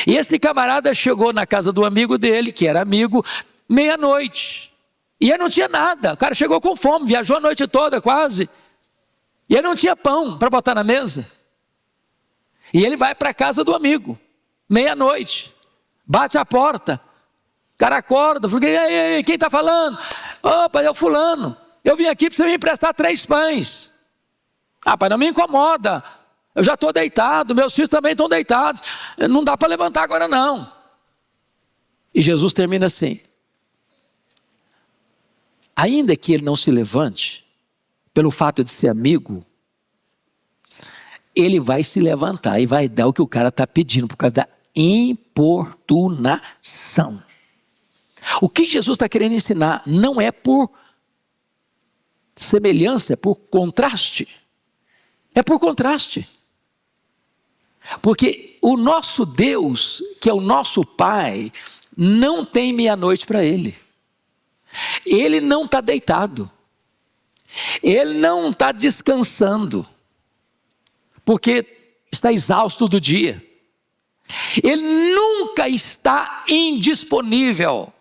E esse camarada chegou na casa do amigo dele, que era amigo, meia-noite. E ele não tinha nada, o cara chegou com fome, viajou a noite toda quase. E ele não tinha pão para botar na mesa. E ele vai para a casa do amigo, meia-noite, bate a porta, o cara acorda, fala, e aí, quem está falando? Opa, é o fulano, eu vim aqui para você me emprestar 3 pães. Ah, pai, não me incomoda. Eu já estou deitado, meus filhos também estão deitados. Não dá para levantar agora não. E Jesus termina assim: ainda que ele não se levante, pelo fato de ser amigo, ele vai se levantar e vai dar o que o cara está pedindo, por causa da importunação. O que Jesus está querendo ensinar não é por semelhança, é por contraste. É por contraste. Porque o nosso Deus, que é o nosso Pai, não tem meia-noite para Ele. Ele não está deitado. Ele não está descansando, porque está exausto do dia. Ele nunca está indisponível.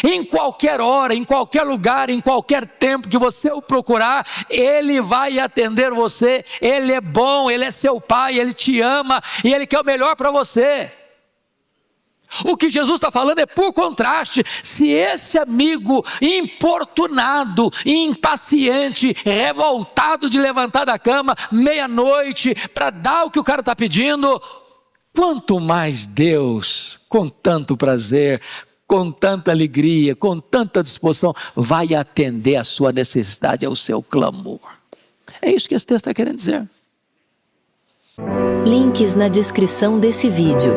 Em qualquer hora, em qualquer lugar, em qualquer tempo que você o procurar, Ele vai atender você. Ele é bom, Ele é seu Pai, Ele te ama e Ele quer o melhor para você. O que Jesus está falando é por contraste. Se esse amigo importunado, impaciente, revoltado de levantar da cama meia-noite para dar o que o cara está pedindo, quanto mais Deus, com tanto prazer, com tanta alegria, com tanta disposição, vai atender a sua necessidade, ao seu clamor. É isso que esse texto está querendo dizer. Links na descrição desse vídeo.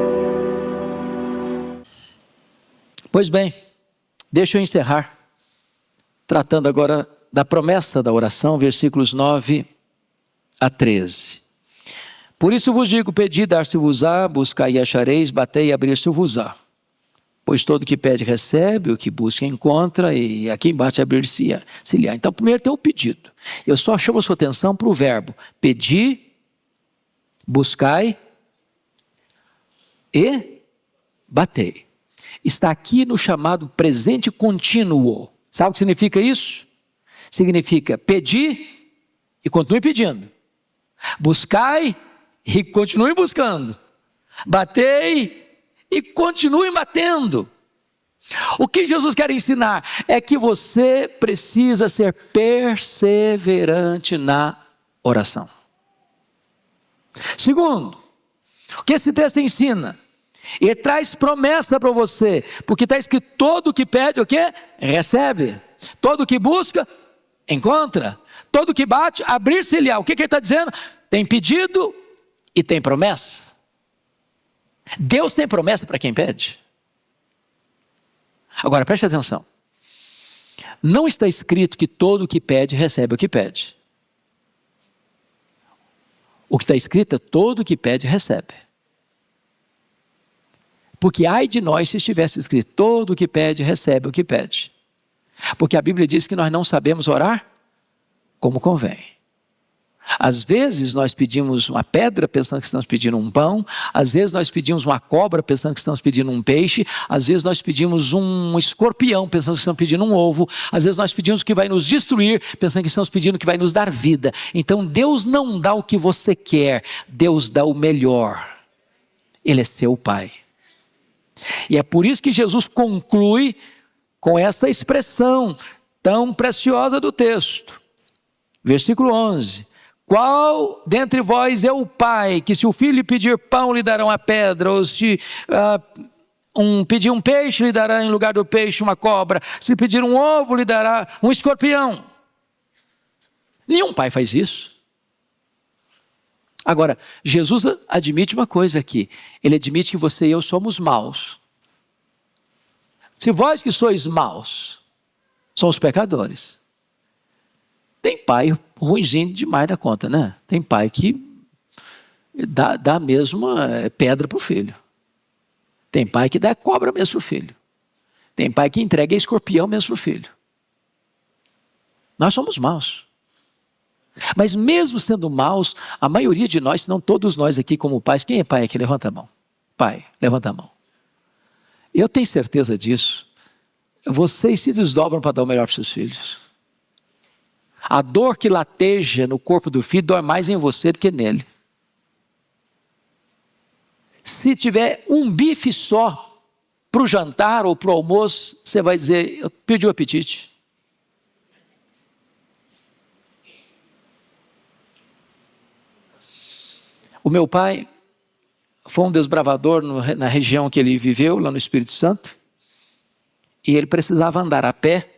Pois bem, deixa eu encerrar, tratando agora da promessa da oração, versículos 9 a 13. Por isso vos digo, pedi, dar-se-vos-á, buscai e achareis, batei e abrir-se-vos-á. Pois todo que pede recebe, o que busca encontra, e a quem bate abrir-se-á. Então primeiro tem o pedido. Eu só chamo a sua atenção para o verbo pedir, buscai e batei. Está aqui no chamado presente contínuo. Sabe o que significa isso? Significa pedir e continue pedindo. Buscai e continue buscando. Batei e continue batendo. O que Jesus quer ensinar é que você precisa ser perseverante na oração. Segundo, o que esse texto ensina? Ele traz promessa para você, porque está escrito: todo que pede o quê? Recebe. Todo que busca, encontra. Todo que bate, abrir-se-lhe-á. O que ele está dizendo? Tem pedido e tem promessa. Deus tem promessa para quem pede. Agora preste atenção. Não está escrito que todo que pede recebe o que pede. O que está escrito é: todo que pede recebe. Porque ai de nós se estivesse escrito: todo o que pede, recebe o que pede. Porque a Bíblia diz que nós não sabemos orar como convém. Às vezes nós pedimos uma pedra pensando que estamos pedindo um pão. Às vezes nós pedimos uma cobra pensando que estamos pedindo um peixe. Às vezes nós pedimos um escorpião pensando que estamos pedindo um ovo. Às vezes nós pedimos o que vai nos destruir pensando que estamos pedindo o que vai nos dar vida. Então Deus não dá o que você quer, Deus dá o melhor. Ele é seu Pai. E é por isso que Jesus conclui com essa expressão tão preciosa do texto. Versículo 11. Qual dentre vós é o pai, que se o filho lhe pedir pão, lhe dará uma pedra, ou se pedir um peixe, lhe dará em lugar do peixe uma cobra, se pedir um ovo, lhe dará um escorpião? Nenhum pai faz isso. Agora, Jesus admite uma coisa aqui. Ele admite que você e eu somos maus. Se vós que sois maus, somos pecadores. Tem pai ruinzinho demais da conta, né? Tem pai que dá mesmo pedra para o filho. Tem pai que dá cobra mesmo para o filho. Tem pai que entrega escorpião mesmo para o filho. Nós somos maus. Mas mesmo sendo maus, a maioria de nós, se não todos nós aqui como pais, quem é pai aqui? Levanta a mão. Pai, levanta a mão. Eu tenho certeza disso. Vocês se desdobram para dar o melhor para seus filhos. A dor que lateja no corpo do filho dói mais em você do que nele. Se tiver um bife só para o jantar ou para o almoço, você vai dizer: eu perdi o apetite. O meu pai foi um desbravador na região que ele viveu, lá no Espírito Santo. E ele precisava andar a pé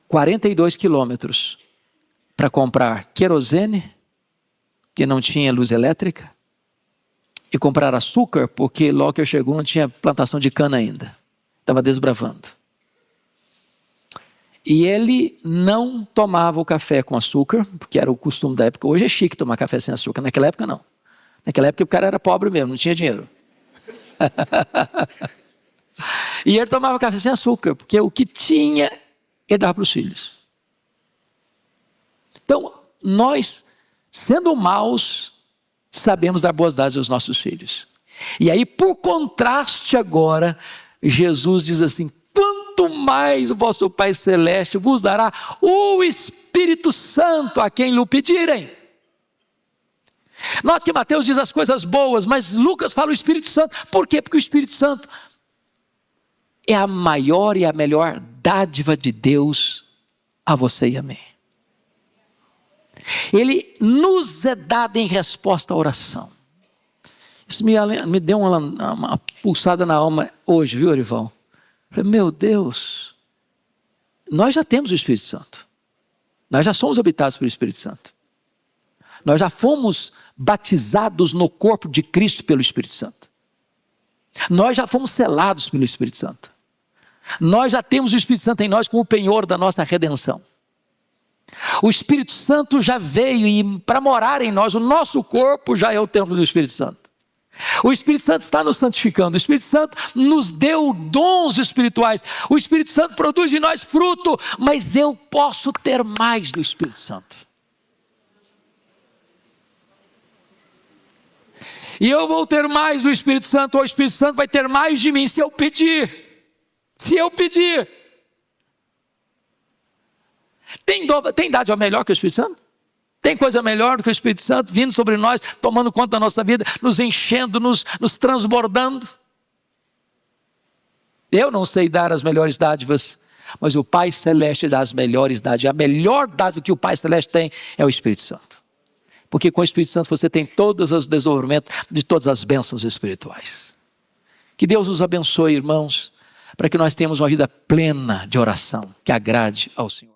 42 quilômetros para comprar querosene, que não tinha luz elétrica, e comprar açúcar, porque logo que eu chegou não tinha plantação de cana ainda. Estava desbravando. E ele não tomava o café com açúcar, porque era o costume da época. Hoje é chique tomar café sem açúcar. Naquela época não. Naquela época o cara era pobre mesmo, não tinha dinheiro. E ele tomava café sem açúcar, porque o que tinha, ele dava para os filhos. Então, nós, sendo maus, sabemos dar boas dádivas aos nossos filhos. E aí, por contraste agora, Jesus diz assim: quanto mais o vosso Pai Celeste vos dará o Espírito Santo a quem lhe pedirem. Note que Mateus diz as coisas boas, mas Lucas fala o Espírito Santo. Por quê? Porque o Espírito Santo é a maior e a melhor dádiva de Deus a você e a mim. Ele nos é dado em resposta à oração. Isso me deu uma pulsada na alma hoje, viu, Orival? Falei, meu Deus, nós já temos o Espírito Santo. Nós já somos habitados pelo Espírito Santo. Nós já fomos batizados no corpo de Cristo pelo Espírito Santo. Nós já fomos selados pelo Espírito Santo. Nós já temos o Espírito Santo em nós como o penhor da nossa redenção. O Espírito Santo já veio e para morar em nós, o nosso corpo já é o templo do Espírito Santo. O Espírito Santo está nos santificando, o Espírito Santo nos deu dons espirituais, o Espírito Santo produz em nós fruto, mas eu posso ter mais do Espírito Santo. E eu vou ter mais do Espírito Santo, ou o Espírito Santo vai ter mais de mim se eu pedir. Se eu pedir. Tem dádiva melhor que o Espírito Santo? Tem coisa melhor do que o Espírito Santo vindo sobre nós, tomando conta da nossa vida, nos enchendo, nos transbordando? Eu não sei dar as melhores dádivas, mas o Pai Celeste dá as melhores dádivas. A melhor dádiva que o Pai Celeste tem é o Espírito Santo. Porque com o Espírito Santo você tem todos os desenvolvimentos de todas as bênçãos espirituais. Que Deus nos abençoe, irmãos, para que nós tenhamos uma vida plena de oração, que agrade ao Senhor.